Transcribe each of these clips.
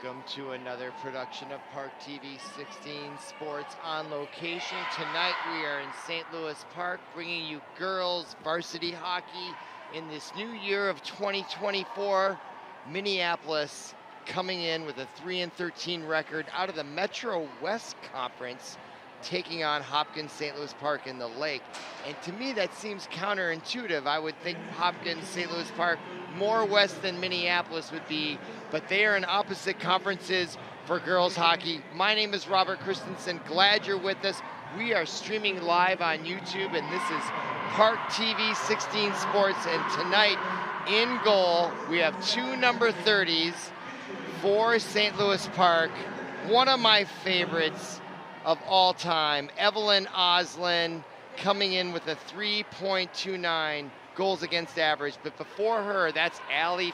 Welcome to another production of ParkTV 16 Sports on Location. Tonight we are in St. Louis Park bringing you girls varsity hockey in this new year of 2024. Minneapolis coming in with a 3-13 record out of the Metro West Conference, taking on Hopkins St. Louis Park in the Lake. And to me that seems counterintuitive. I would think Hopkins St. Louis Park more west than Minneapolis would be, but they are in opposite conferences for girls hockey. My name is Robert Christensen. Glad you're with us. We are streaming live on YouTube, and this is ParkTV 16 Sports. And tonight in goal, we have two number 30s for St. Louis Park. One of my favorites of all time, Evelyn Oslin, coming in with a 3.29 goals against average. But before her, that's Allie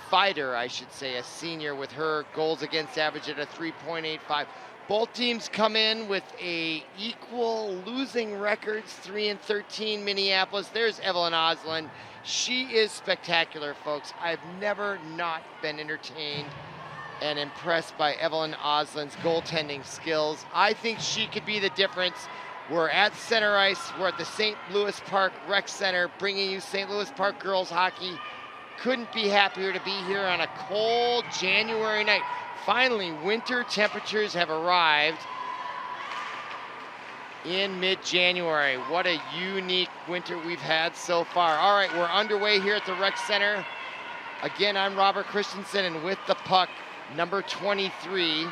Fider, I should say, a senior, with her goals against average at a 3.85. Both teams come in with a equal losing records, 3-13 Minneapolis. There's Evelyn Oslin. She is spectacular, folks. I've never not been entertained and impressed by Evelyn Oslin's goaltending skills. I think she could be the difference. We're at center ice. We're at the St. Louis Park Rec Center, bringing you St. Louis Park girls hockey. Couldn't be happier to be here on a cold January night. Finally, winter temperatures have arrived in mid-January. What a unique winter we've had so far. All right, we're underway here at the Rec Center. Again, I'm Robert Christensen, and with the puck, number 23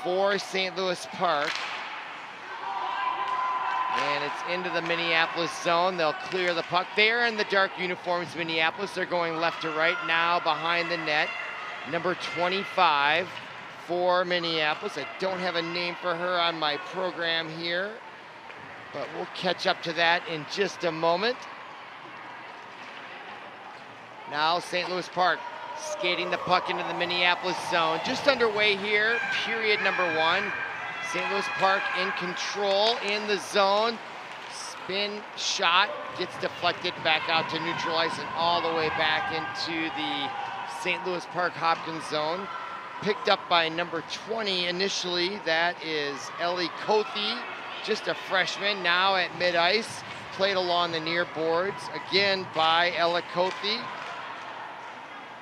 for St. Louis Park. And it's into the Minneapolis zone. They'll clear the puck. They're in the dark uniforms, Minneapolis. They're going left to right now behind the net. Number 25 for Minneapolis. I don't have a name for her on my program here, but we'll catch up to that in just a moment. Now St. Louis Park skating the puck into the Minneapolis zone. Just underway here, period number 1. St. Louis Park in control in the zone. Spin shot gets deflected back out to neutral ice and all the way back into the St. Louis Park Hopkins zone. Picked up by number 20 initially. That is Ellie Kothe, just a freshman, now at mid-ice. Played along the near boards, again by Ellie Kothe.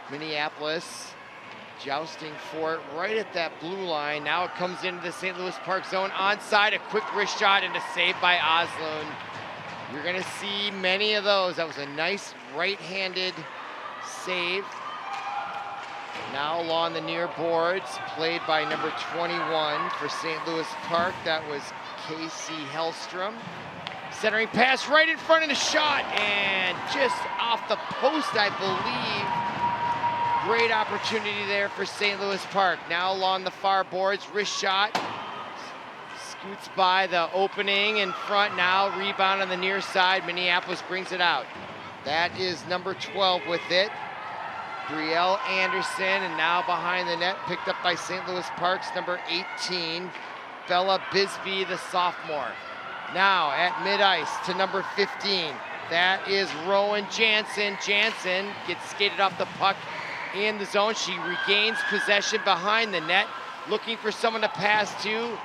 Minneapolis jousting for it right at that blue line. Now it comes into the St. Louis Park zone. Onside, a quick wrist shot and a save by Oslin. You're gonna see many of those. That was a nice right-handed save. Now along the near boards, played by number 21 for St. Louis Park. That was Casey Hellstrom. Centering pass right in front of the shot, and just off the post, I believe. Great opportunity there for St. Louis Park. Now along the far boards, wrist shot. Scoots by the opening in front. Now rebound on the near side. Minneapolis brings it out. That is number 12 with it. Brielle Anderson, and now behind the net, picked up by St. Louis Park's number 18, Bella Bisbee, the sophomore. Now at mid-ice to number 15. That is Rowan Jansen. Jansen gets skated off the puck in the zone. She regains possession behind the net, looking for someone to pass to.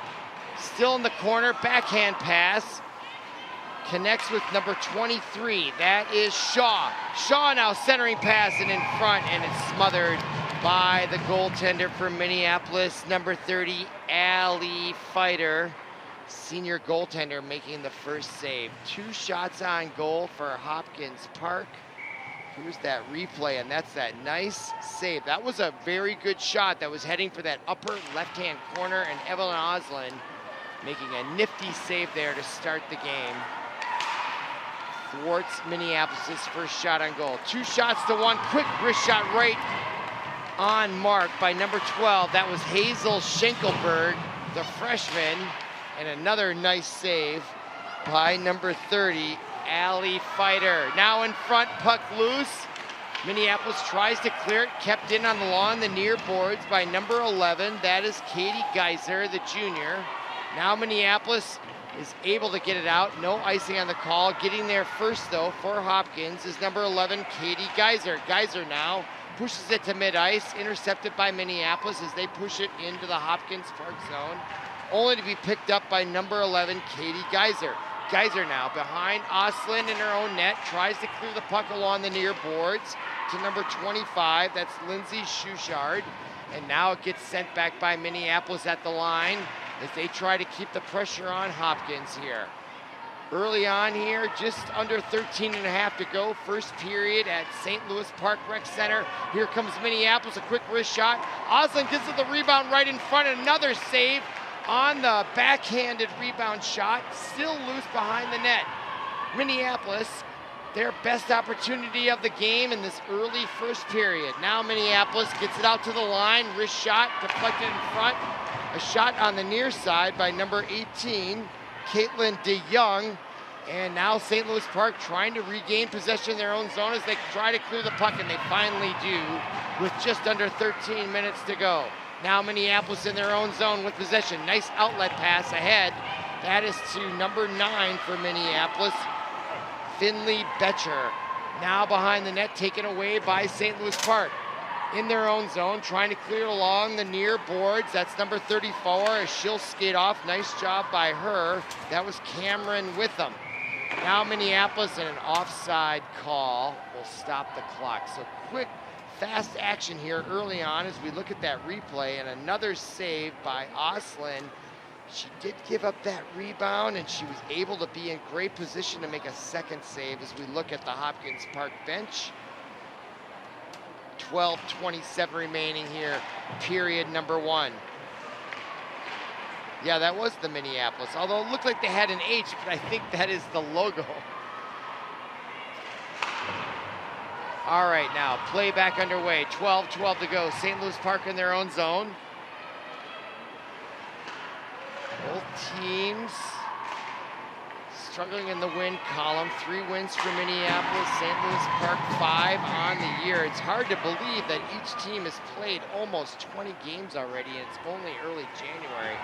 Still in the corner, backhand pass. Connects with number 23. That is Shaw. Shaw now centering pass and in front, and it's smothered by the goaltender for Minneapolis, number 30, Allie Fider. Senior goaltender making the first save. 2 shots on goal for Hopkins Park. Here's that replay, and that's that nice save. That was a very good shot that was heading for that upper left-hand corner, and Evelyn Oslin making a nifty save there to start the game. Thwarts Minneapolis' first shot on goal. 2 shots to 1, quick wrist shot right on mark by number 12. That was Hazel Schenkelberg, the freshman, and another nice save by number 30, Allie Fider. Now in front, puck loose. Minneapolis tries to clear it, kept in on the lawn, the near boards by number 11. That is Katie Geiser, the junior. Now Minneapolis is able to get it out. No icing on the call. Getting there first, though, for Hopkins is number 11, Katie Geiser. Geiser now pushes it to mid-ice, intercepted by Minneapolis as they push it into the Hopkins Park zone, only to be picked up by number 11, Katie Geiser. Geiser now behind Oslin in her own net, tries to clear the puck along the near boards to number 25, that's Lindsay Schuchard. And now it gets sent back by Minneapolis at the line as they try to keep the pressure on Hopkins here. Early on here, just under 13 and a half to go, first period at St. Louis Park Rec Center. Here comes Minneapolis, a quick wrist shot. Oslin gets it the rebound right in front, another save on the backhanded rebound shot, still loose behind the net. Minneapolis, their best opportunity of the game in this early first period. Now Minneapolis gets it out to the line, wrist shot, deflected in front. A shot on the near side by number 18, Caitlin DeYoung. And now St. Louis Park trying to regain possession of their own zone as they try to clear the puck, and they finally do with just under 13 minutes to go. Now Minneapolis in their own zone with possession. Nice outlet pass ahead. That is to number 9 for Minneapolis, Finley Betcher. Now behind the net, taken away by St. Louis Park. In their own zone, trying to clear along the near boards. That's number 34, as she'll skate off. Nice job by her. That was Cameron Witham. Now Minneapolis, and an offside call will stop the clock. So quick, fast action here early on as we look at that replay, and another save by Oslin. She did give up that rebound, and she was able to be in great position to make a second save as we look at the Hopkins Park bench. 12:27 remaining here, period number 1. Yeah, that was the Minneapolis, although it looked like they had an H, but I think that is the logo. All right, now play back underway, 12-12 to go. St. Louis Park in their own zone. Both teams struggling in the win column. 3 wins for Minneapolis, St. Louis Park 5 on the year. It's hard to believe that each team has played almost 20 games already, and it's only early January.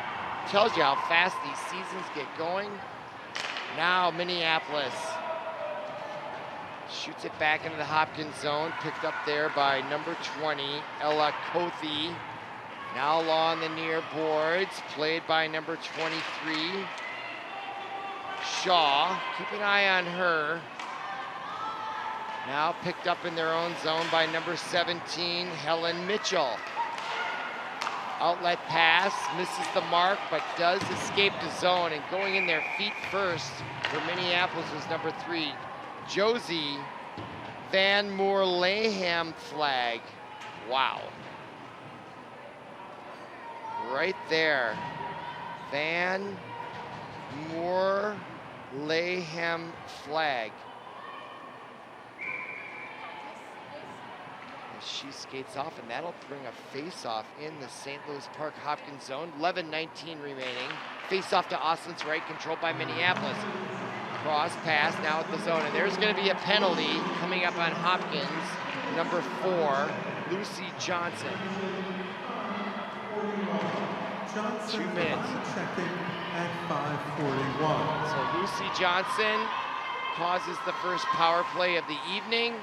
Tells you how fast these seasons get going. Now Minneapolis shoots it back into the Hopkins zone, picked up there by number 20, Ella Kothi. Now along the near boards, played by number 23, Shaw. Keep an eye on her. Now picked up in their own zone by number 17, Helen Mitchell. Outlet pass, misses the mark, but does escape the zone, and going in there feet first for Minneapolis was number 3, Josie Van Moor-Laham flag. Wow. Right there. Van Moor-Laham flag. As she skates off, and that'll bring a face-off in the St. Louis Park Hopkins zone. 11:19 remaining. Face-off to Oslin's right, controlled by Minneapolis. Cross pass now at the zone, and there's going to be a penalty coming up on Hopkins. Number 4, Lucy Johnson. 2 minutes. At 5:41. So Lucy Johnson causes the first power play of the evening.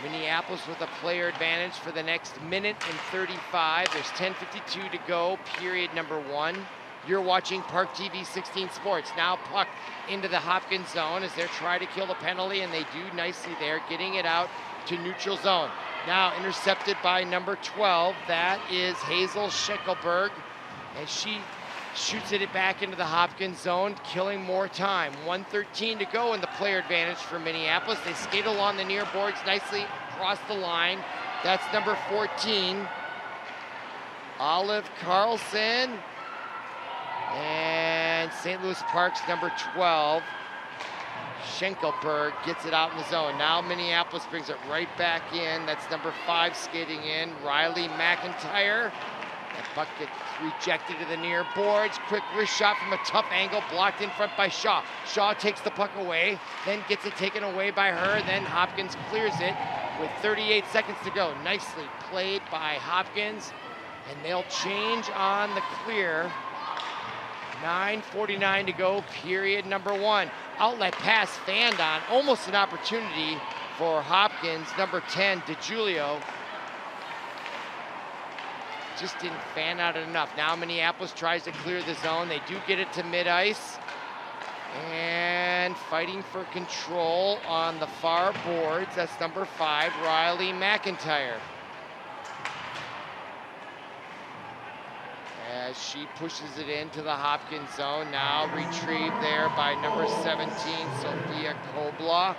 Minneapolis with a player advantage for the next minute and 35. There's 10:52 to go, period number 1. You're watching ParkTV 16 Sports. Now puck into the Hopkins zone as they're trying to kill the penalty, and they do nicely there, getting it out to neutral zone. Now intercepted by number 12. That is Hazel Schenkelberg, and she shoots it back into the Hopkins zone, killing more time. 1:13 to go in the player advantage for Minneapolis. They skate along the near boards nicely across the line. That's number 14, Olive Carlson. And St. Louis Park's number 12, Schenkelberg, gets it out in the zone. Now Minneapolis brings it right back in. That's number 5 skating in, Riley McIntyre. That puck gets rejected to the near boards. Quick wrist shot from a tough angle, blocked in front by Shaw. Shaw takes the puck away, then gets it taken away by her. Then Hopkins clears it with 38 seconds to go. Nicely played by Hopkins, and they'll change on the clear. 9:49 to go, period number 1. Outlet pass fanned on, almost an opportunity for Hopkins. Number 10, DiGiulio just didn't fan out enough. Now Minneapolis tries to clear the zone. They do get it to mid-ice. And fighting for control on the far boards, that's number 5, Riley McIntyre. As she pushes it into the Hopkins zone, now retrieved there by number 17, Sophia Kobla,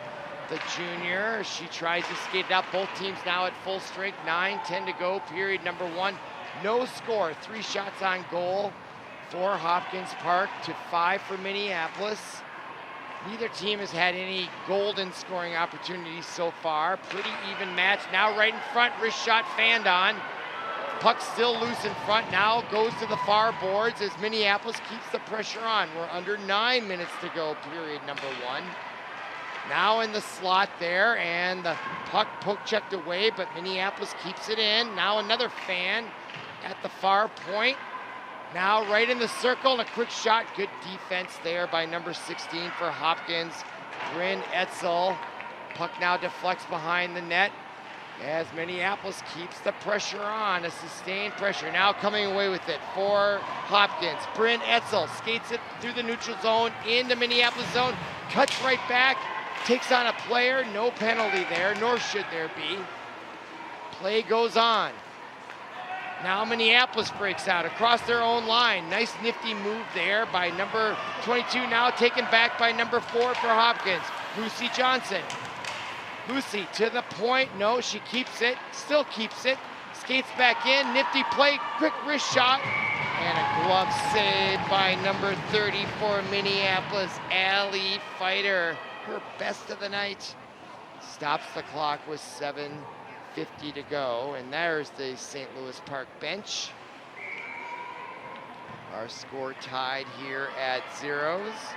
the junior. She tries to skate it out. Both teams now at full strength. 9:10 to go, period number 1. No score, 3 shots on goal for Hopkins Park to 5 for Minneapolis. Neither team has had any golden scoring opportunities so far. Pretty even match. Now right in front, wrist shot fanned on. Puck still loose in front, now goes to the far boards as Minneapolis keeps the pressure on. We're under 9 minutes to go, period number 1. Now in the slot there, and the puck poke checked away, but Minneapolis keeps it in. Now another fan at the far point. Now right in the circle, and a quick shot. Good defense there by number 16 for Hopkins, Bryn Etzel. Puck now deflects behind the net as Minneapolis keeps the pressure on, a sustained pressure. Now coming away with it for Hopkins. Bryn Etzel skates it through the neutral zone into Minneapolis zone, cuts right back, takes on a player, no penalty there, nor should there be. Play goes on. Now Minneapolis breaks out across their own line. Nice nifty move there by number 22, now taken back by number 4 for Hopkins, Lucy Johnson. Lucy to the point, no, she keeps it, still keeps it, skates back in, nifty play, quick wrist shot, and a glove save by number 30 for Minneapolis, Allie Fighter, her best of the night. Stops the clock with 7:50 to go, and there's the St. Louis Park bench. Our score tied here at 0s.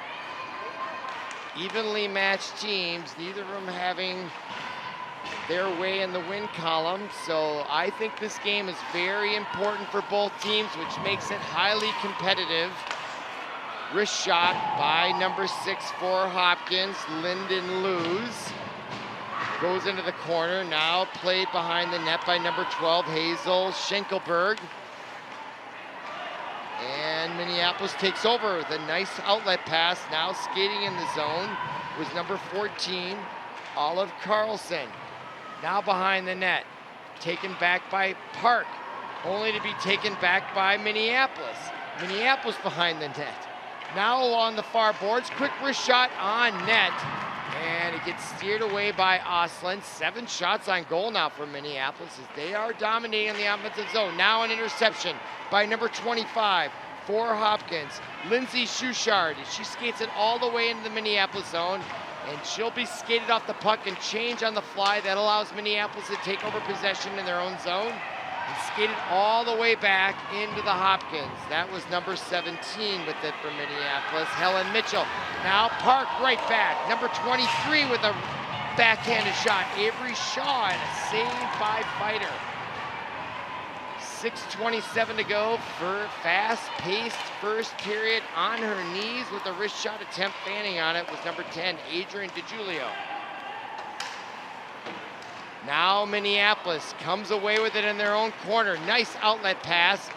Evenly matched teams, neither of them having their way in the win column. So I think this game is very important for both teams, which makes it highly competitive. Wrist shot by number 6 for Hopkins, Lyndon Luz. Goes into the corner, now played behind the net by number 12, Hazel Schenkelberg. And Minneapolis takes over with a nice outlet pass. Now skating in the zone was number 14, Olive Carlson. Now behind the net, taken back by Park, only to be taken back by Minneapolis. Minneapolis behind the net. Now along the far boards, quick wrist shot on net, and it gets steered away by Oslin. 7 shots on goal now for Minneapolis as they are dominating the offensive zone. Now an interception by number 25 for Hopkins, Lindsay Schuchard. She skates it all the way into the Minneapolis zone, and she'll be skated off the puck and change on the fly. That allows Minneapolis to take over possession in their own zone and skate it all the way back into the Hopkins. That was number 17 with it for Minneapolis, Helen Mitchell. Now Park right back, number 23 with a backhanded shot, Avery Shaw, and a save by Fighter. 6:27 to go for fast-paced first period. On her knees with a wrist shot attempt, fanning on it was number 10, Adrian DiGiulio. Now Minneapolis comes away with it in their own corner. Nice outlet pass,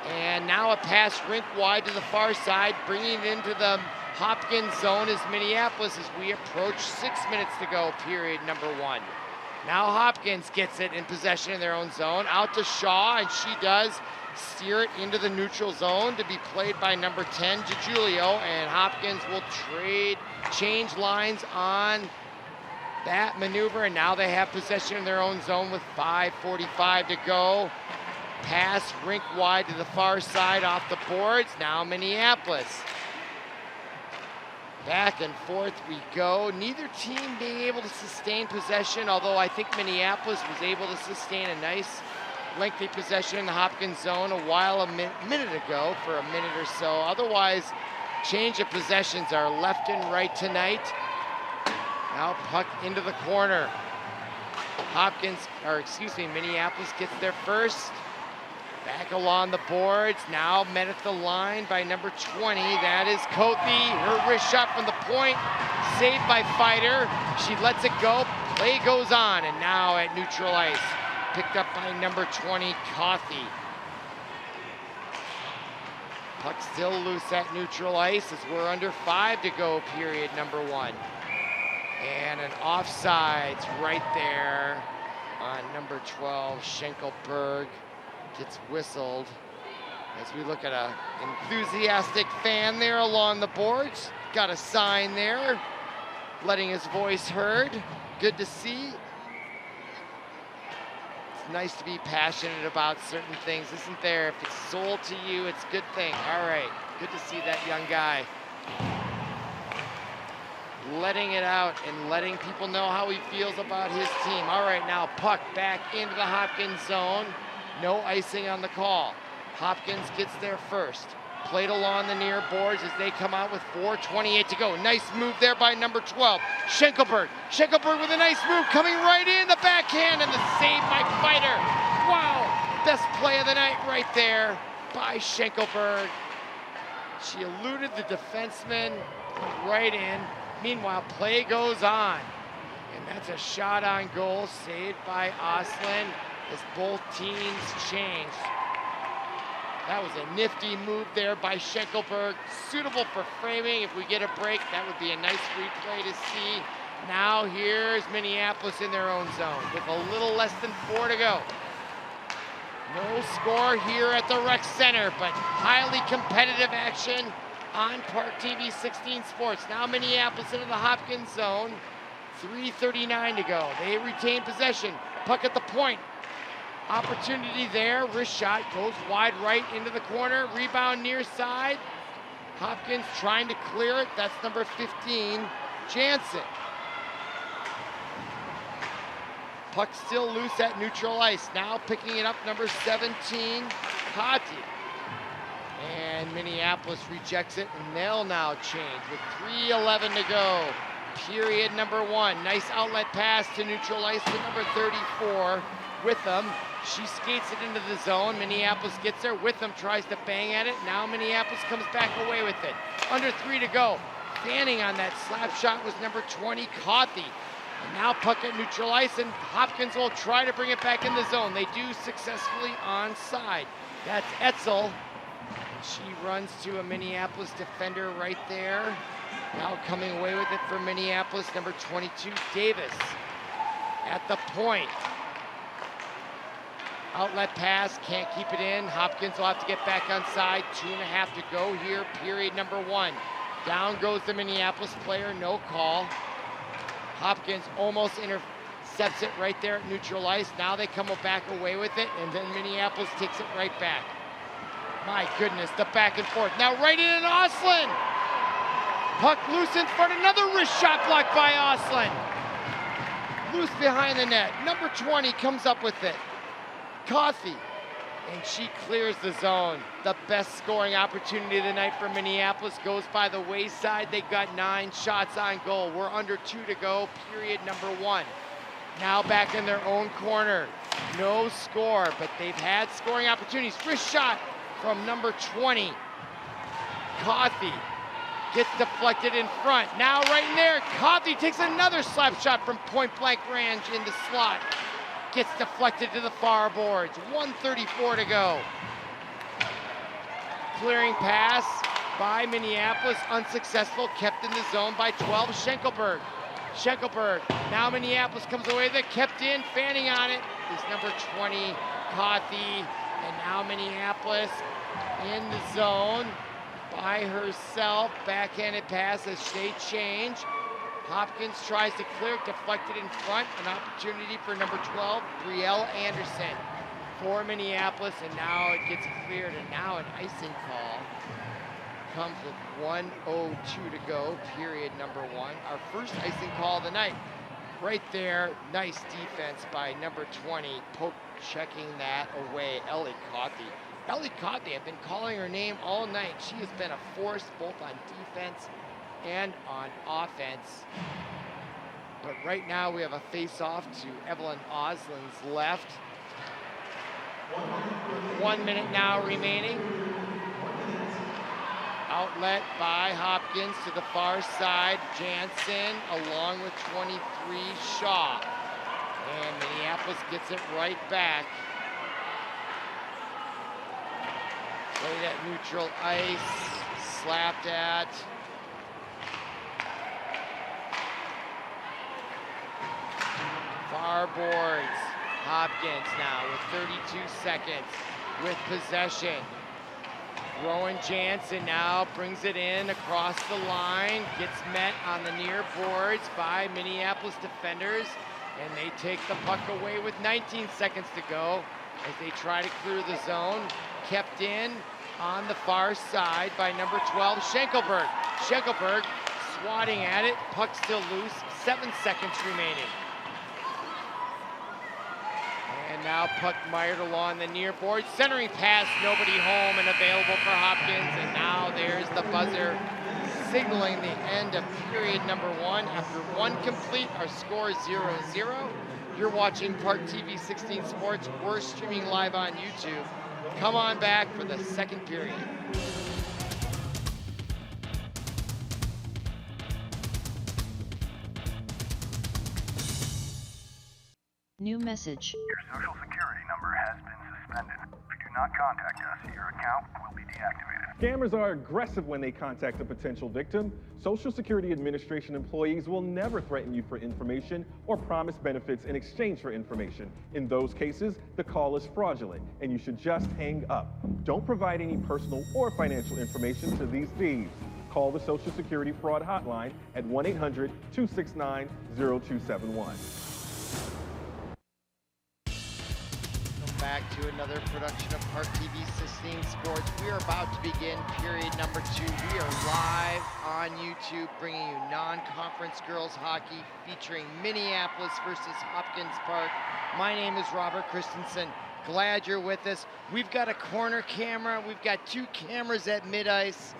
and now a pass rink wide to the far side, bringing it into the Hopkins zone as Minneapolis as we approach 6 minutes to go, period number 1. Now Hopkins gets it in possession in their own zone, out to Shaw, and she does steer it into the neutral zone to be played by number 10, DiGiulio, and Hopkins will change lines on that maneuver, and now they have possession in their own zone with 5:45 to go. Pass rink wide to the far side off the boards. Now Minneapolis. Back and forth we go. Neither team being able to sustain possession, although I think Minneapolis was able to sustain a nice lengthy possession in the Hopkins zone a minute ago for a minute or so. Otherwise, change of possessions are left and right tonight. Now puck into the corner. Minneapolis gets there first. Back along the boards, now met at the line by number 20. That is Kothi. Her wrist shot from the point, saved by Fighter. She lets it go. Play goes on, and now at neutral ice, picked up by number 20, Kothi. Puck still loose at neutral ice as we're under 5 to go, period number 1. And an offsides right there on number 12, Schenkelberg. Gets whistled as we look at an enthusiastic fan there along the boards. Got a sign there, letting his voice heard. Good to see. It's nice to be passionate about certain things, isn't there? If it's sold to you, it's a good thing. All right, good to see that young guy letting it out and letting people know how he feels about his team. All right, now puck back into the Hopkins zone. No icing on the call. Hopkins gets there first. Played along the near boards as they come out with 4:28 to go. Nice move there by number 12, Schenkelberg. Schenkelberg with a nice move, coming right in, the backhand, and the save by Fighter. Wow, best play of the night right there by Schenkelberg. She eluded the defenseman right in. Meanwhile, play goes on. And that's a shot on goal, saved by Oslin as both teams change. That was a nifty move there by Schenkelberg, suitable for framing. If we get a break, that would be a nice replay to see. Now here's Minneapolis in their own zone with a little less than 4 to go. No score here at the rec center, but highly competitive action on ParkTV 16 Sports. Now Minneapolis into the Hopkins zone, 3:39 to go. They retain possession, puck at the point. Opportunity there, wrist shot, goes wide right into the corner, rebound near side. Hopkins trying to clear it, that's number 15, Jansen. Puck still loose at neutral ice, now picking it up, number 17, Hati. And Minneapolis rejects it, and they'll now change with 3:11 to go. Period number 1, nice outlet pass to neutral ice to number 34, Witham. She skates it into the zone. Minneapolis gets there. Witham tries to bang at it. Now Minneapolis comes back away with it. Under 3 to go. Fanning on that slap shot was number 20, Cawthey. And now puck at neutral ice, and Hopkins will try to bring it back in the zone. They do successfully onside. That's Etzel. She runs to a Minneapolis defender right there. Now coming away with it for Minneapolis, number 22, Davis. At the point. Outlet pass, can't keep it in. Hopkins will have to get back on side. 2.5 to go here, period number 1. Down goes the Minneapolis player, no call. Hopkins almost intercepts it right there at neutral ice. Now they come back away with it, and then Minneapolis takes it right back. My goodness, the back and forth. Now right in Oslin. Puck loose in front, another wrist shot blocked by Oslin. Loose behind the net. Number 20 comes up with it. Coffey, and she clears the zone. The best scoring opportunity of the night for Minneapolis goes by the wayside. They got 9 shots on goal. We're under 2 to go, period number 1. Now back in their own corner. No score, but they've had scoring opportunities. Wrist shot from number 20. Coffey gets deflected in front. Now right in there, Coffey takes another slap shot from point blank range in the slot. Gets deflected to the far boards. 1:34 to go. Clearing pass by Minneapolis, unsuccessful, kept in the zone by 12, Schenkelberg. Schenkelberg, now Minneapolis comes away with it, kept in, fanning on it, is number 20, Coffey. And now Minneapolis in the zone by herself, backhanded pass as they change. Hopkins tries to clear, deflected in front, an opportunity for number 12, Brielle Anderson for Minneapolis, and now it gets cleared, and now an icing call comes with 1:02 to go, period number 1. Our first icing call of the night. Right there, nice defense by number 20, poke checking that away, Ellie Coffey. Ellie Coffey, I've been calling her name all night. She has been a force both on defense and on offense. But right now we have a face-off to Evelyn Oslin's left. 1 minute now remaining. Outlet by Hopkins to the far side, Jansen along with 23, Shaw. And Minneapolis gets it right back. Played at neutral ice, slapped at. Far boards. Hopkins now with 32 seconds with possession. Rowan Jansen now brings it in across the line, gets met on the near boards by Minneapolis defenders, and they take the puck away with 19 seconds to go as they try to clear the zone. Kept in on the far side by number 12, Schenkelberg. Schenkelberg swatting at it, puck still loose, 7 seconds remaining. And now puck mired along the near board. Centering pass, nobody home and available for Hopkins. And now there's the buzzer signaling the end of period number 1. After 1 complete, our score is 0-0. You're watching ParkTV 16 Sports. We're streaming live on YouTube. Come on back for the second period. New message. Your social security number has been suspended. If you do not contact us, your account will be deactivated. Scammers are aggressive when they contact a potential victim. Social Security Administration employees will never threaten you for information or promise benefits in exchange for information. In those cases, the call is fraudulent and you should just hang up. Don't provide any personal or financial information to these thieves. Call the Social Security Fraud Hotline at 1-800-269-0271. Back to another production of ParkTV 16 Sports. We are about to begin period number 2. We are live on YouTube bringing you non-conference girls hockey featuring Minneapolis versus Hopkins Park. My name is Robert Christensen. Glad you're with us. We've got a corner camera. We've got 2 cameras at mid-ice,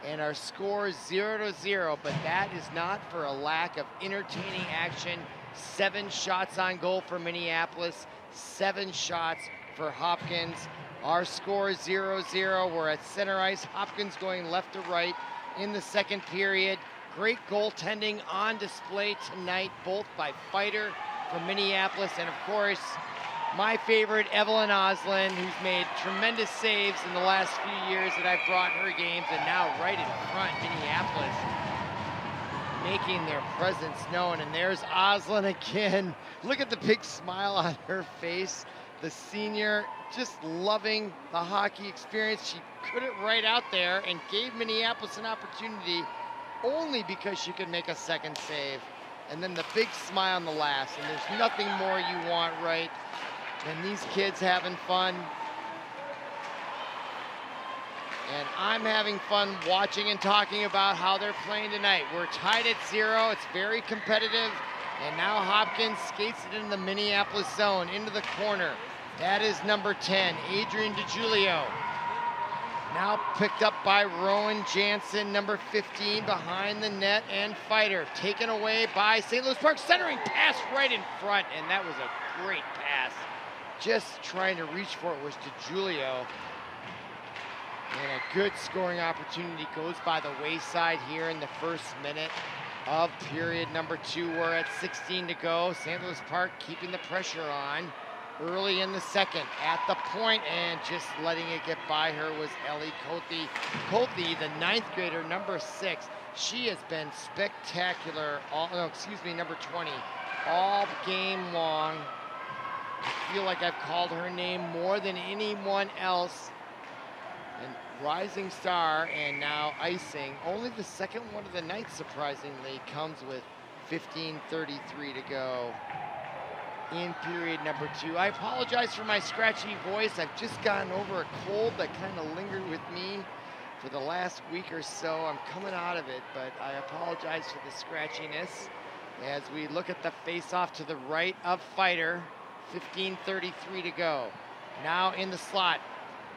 and our score is 0-0, but that is not for a lack of entertaining action. 7 shots on goal for Minneapolis. 7 shots for Hopkins. Our score is 0-0. We're at center ice. Hopkins going left to right in the second period. Great goaltending on display tonight, both by Fighter from Minneapolis and, of course, my favorite, Evelyn Oslin, who's made tremendous saves in the last few years that I've brought her games, and now right in front, Minneapolis making their presence known. And there's Oslin again. Look at the big smile on her face. The senior just loving the hockey experience. She put it right out there and gave Minneapolis an opportunity only because she could make a second save. And then the big smile on the last. And there's nothing more you want, right, than these kids having fun. And I'm having fun watching and talking about how they're playing tonight. We're tied at 0. It's very competitive. And now Hopkins skates it in the Minneapolis zone, into the corner. That is number 10, Adrian DiGiulio. Now picked up by Rowan Jansen, number 15, behind the net, and Fighter. Taken away by St. Louis Park, centering pass right in front, and that was a great pass. Just trying to reach for it was DiGiulio. And a good scoring opportunity goes by the wayside here in the first minute of period number 2. We're at 16 to go. St. Louis Park keeping the pressure on early in the second. At the point and just letting it get by her was Ellie Cothi. Cothi, the 9th grader, number 6. She has been spectacular. Number 20. All game long. I feel like I've called her name more than anyone else. And rising star, and now icing. Only the second one of the night, surprisingly, comes with 15:33 to go in period number 2. I apologize for my scratchy voice. I've just gotten over a cold that kind of lingered with me for the last week or so. I'm coming out of it, but I apologize for the scratchiness. As we look at the face-off to the right of Fighter, 15:33 to go. Now in the slot,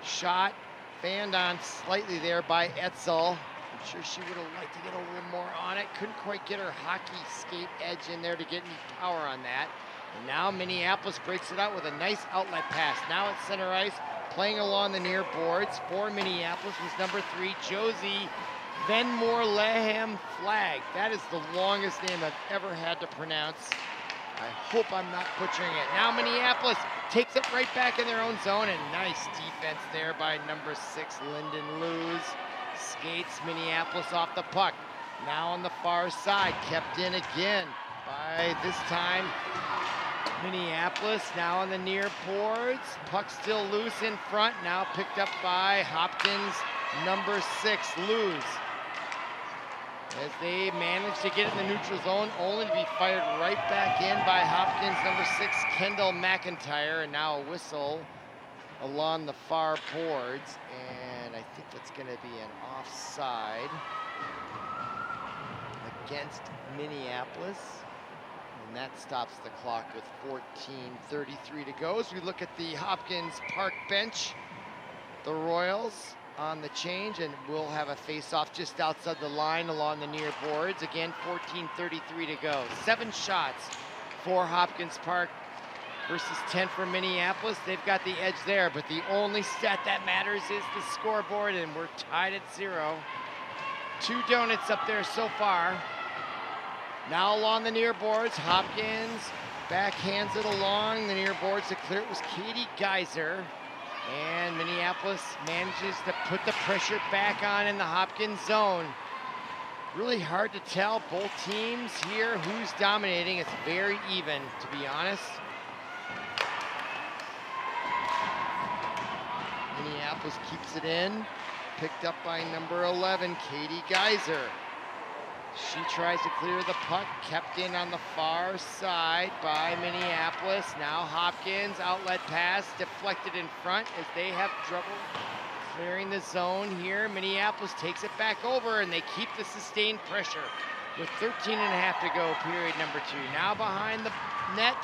shot fanned on slightly there by Etzel. I'm sure she would have liked to get a little more on it. Couldn't quite get her hockey skate edge in there to get any power on that. And now Minneapolis breaks it out with a nice outlet pass. Now at center ice, playing along the near boards for Minneapolis was number 3, Josie Venmore Lehem Flag. That is the longest name I've ever had to pronounce. I hope I'm not butchering it. Now Minneapolis takes it right back in their own zone, and nice defense there by number 6, Lyndon Luz. Skates Minneapolis off the puck. Now on the far side, kept in again by, this time, Minneapolis. Now on the near boards. Puck still loose in front. Now picked up by Hopkins, number 6, Luz. As they manage to get it in the neutral zone, only to be fired right back in by Hopkins, number 6, Kendall McIntyre. And now a whistle along the far boards. And I think that's going to be an offside against Minneapolis. And that stops the clock with 14:33 to go. As we look at the Hopkins Park bench, the Royals on the change, and we'll have a face-off just outside the line along the near boards. Again, 14:33 to go. 7 shots for Hopkins Park versus 10 for Minneapolis. They've got the edge there, but the only stat that matters is the scoreboard, and we're tied at 0. 2 donuts up there so far. Now along the near boards, Hopkins backhands it along the near boards to clear. It was Katie Geyser. And Minneapolis manages to put the pressure back on in the Hopkins zone. Really hard to tell, both teams here, who's dominating. It's very even, to be honest. Minneapolis keeps it in, picked up by number 11, Katie Geyser. She tries to clear the puck, kept in on the far side by Minneapolis. Now Hopkins, outlet pass, deflected in front as they have trouble clearing the zone here. Minneapolis takes it back over, and they keep the sustained pressure with 13.5 to go, period number 2. Now behind the net,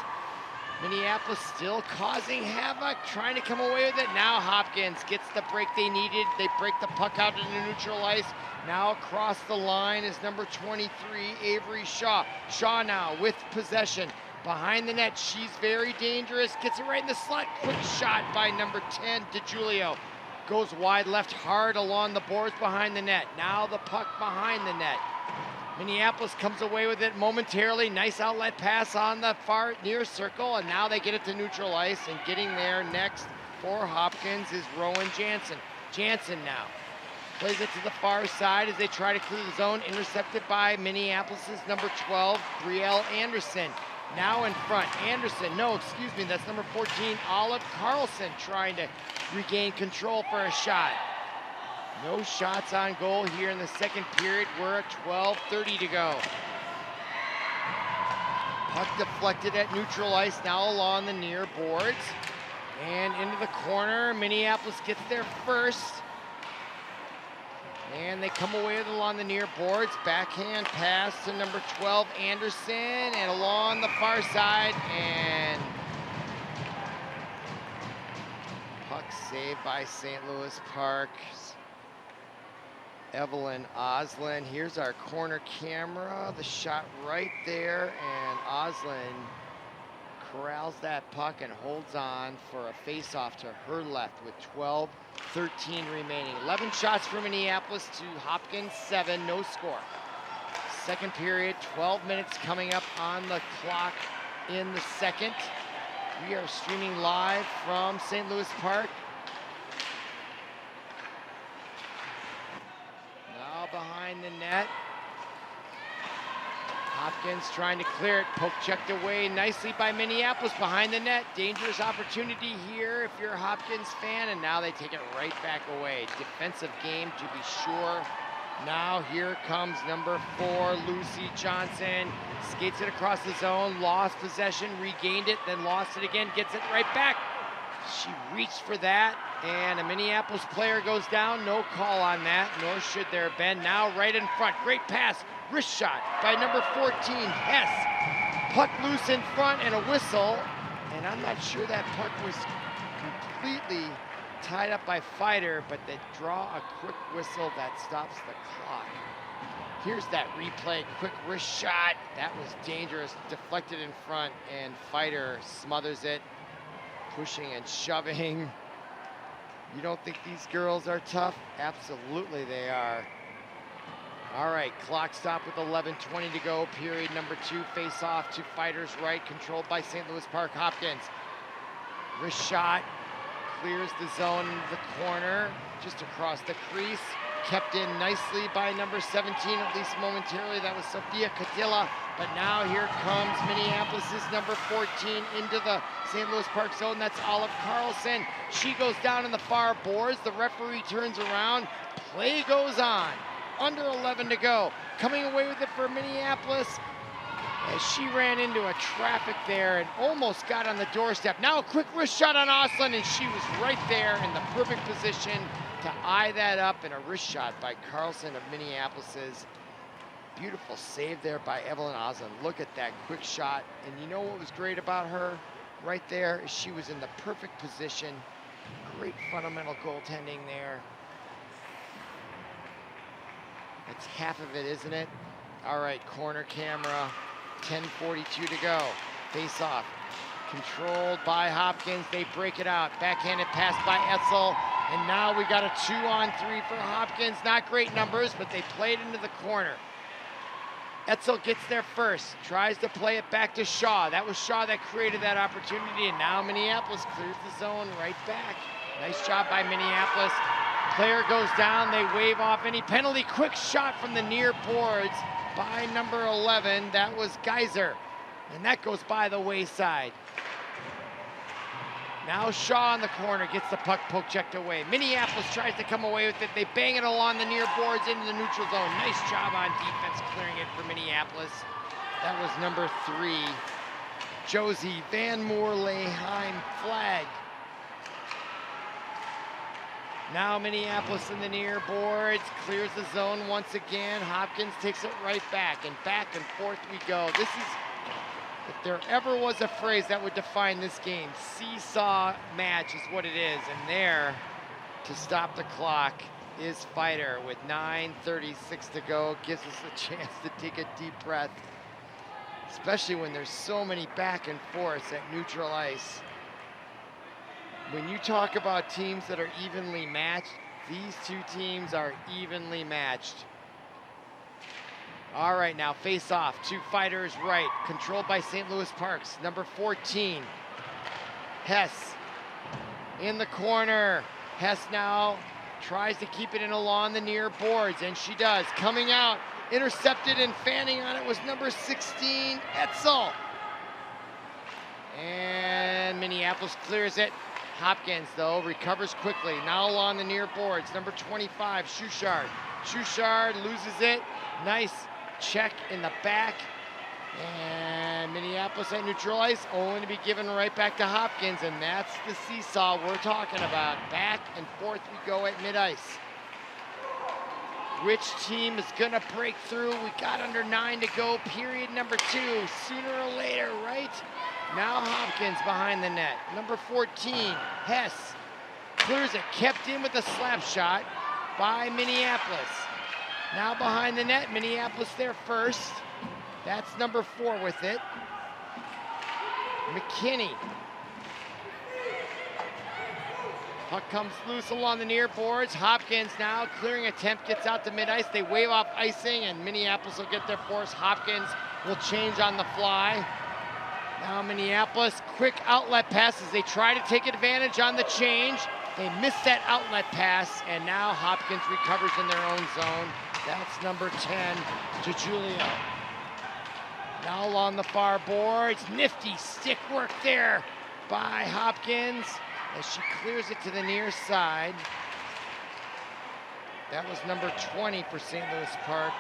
Minneapolis still causing havoc, trying to come away with it. Now Hopkins gets the break they needed. They break the puck out into neutral ice. Now across the line is number 23, Avery Shaw. Shaw now with possession. Behind the net, she's very dangerous. Gets it right in the slot. Quick shot by number 10, DiGiulio. Goes wide left, hard along the boards behind the net. Now the puck behind the net. Minneapolis comes away with it momentarily. Nice outlet pass on the far near circle, and now they get it to neutral ice, and getting there next for Hopkins is Rowan Jansen. Jansen now plays it to the far side as they try to clear the zone, intercepted by Minneapolis's number 12, Brielle Anderson. Now in front, that's number 14, Olive Carlson, trying to regain control for a shot. No shots on goal here in the second period. We're at 12:30 to go. Puck deflected at neutral ice, now along the near boards. And into the corner, Minneapolis gets there first. And they come away with it along the near boards. Backhand pass to number 12, Anderson, and along the far side, and puck saved by St. Louis Park's Evelyn Oslin. Here's our corner camera, the shot right there, and Oslin corrals that puck and holds on for a face-off to her left with 12:13 remaining. 11 shots for Minneapolis to Hopkins 7, no score. Second period, 12 minutes coming up on the clock in the second. We are streaming live from St. Louis Park. Now behind the net. Hopkins trying to clear it, poke checked away nicely by Minneapolis behind the net. Dangerous opportunity here if you're a Hopkins fan, and now they take it right back away. Defensive game to be sure. Now here comes number 4, Lucy Johnson. Skates it across the zone, lost possession, regained it, then lost it again, gets it right back. She reached for that, and a Minneapolis player goes down. No call on that, nor should there have been. Now right in front, great pass. Wrist shot by number 14, Hess. Puck loose in front and a whistle. And I'm not sure that puck was completely tied up by Fighter, but they draw a quick whistle that stops the clock. Here's that replay, quick wrist shot. That was dangerous, deflected in front, and Fighter smothers it, pushing and shoving. You don't think these girls are tough? Absolutely they are. All right, clock stop with 11:20 to go, period number 2. Face off to fighters right, controlled by St. Louis Park Hopkins. Wrist shot, clears the zone into the corner, just across the crease. Kept in nicely by number 17, at least momentarily. That was Sophia Cadilla. But now here comes Minneapolis's number 14 into the St. Louis Park zone. That's Olive Carlson. She goes down in the far boards. The referee turns around. Play goes on. Under 11 to go. Coming away with it for Minneapolis as she ran into a traffic there and almost got on the doorstep. Now a quick wrist shot on Oslin, and she was right there in the perfect position to eye that up, and a wrist shot by Carlson of Minneapolis's. Beautiful save there by Evelyn Oslin. Look at that quick shot. And you know what was great about her right there? She was in the perfect position. Great fundamental goaltending there. That's half of it, isn't it? All right, corner camera, 10:42 to go. Face off, controlled by Hopkins. They break it out. Backhanded pass by Etzel. And now we got a 2-on-3 for Hopkins. Not great numbers, but they played into the corner. Etzel gets there first, tries to play it back to Shaw. That was Shaw that created that opportunity, and now Minneapolis clears the zone right back. Nice job by Minneapolis. Player goes down, they wave off any penalty. Quick shot from the near boards by number 11. That was Geyser, and that goes by the wayside. Now Shaw in the corner gets the puck poke checked away. Minneapolis tries to come away with it. They bang it along the near boards into the neutral zone. Nice job on defense clearing it for Minneapolis. That was number 3, Josie Van Moerleheim flag. Now Minneapolis in the near boards, clears the zone once again. Hopkins takes it right back and forth we go. This is, if there ever was a phrase that would define this game, seesaw match is what it is. And there, to stop the clock, is Fighter with 9:36 to go. Gives us a chance to take a deep breath, especially when there's so many back and forths at neutral ice. When you talk about teams that are evenly matched, these two teams are evenly matched. All right, now face off, 2 fighters right, controlled by St. Louis Parks. Number 14, Hess in the corner. Hess now tries to keep it in along the near boards, and she does. Coming out, intercepted and fanning on it was number 16, Etzel. And Minneapolis clears it. Hopkins, though, recovers quickly. Now along the near boards, number 25, Schuchard. Schuchard loses it. Nice check in the back. And Minneapolis at neutral ice, only to be given right back to Hopkins, and that's the seesaw we're talking about. Back and forth we go at mid-ice. Which team is gonna break through? We got under 9 to go, period number 2. Sooner or later, right? Now Hopkins behind the net. Number 14, Hess, clears it, kept in with a slap shot by Minneapolis. Now behind the net, Minneapolis there first. That's number 4 with it. McKinney. Puck comes loose along the near boards. Hopkins now clearing attempt, gets out to mid-ice. They wave off icing, and Minneapolis will get their force. Hopkins will change on the fly. Now Minneapolis, quick outlet pass as they try to take advantage on the change. They miss that outlet pass, and now Hopkins recovers in their own zone. That's number 10, DiGiulio. Now along the far boards, nifty stick work there by Hopkins as she clears it to the near side. That was number 20 for St. Louis Park.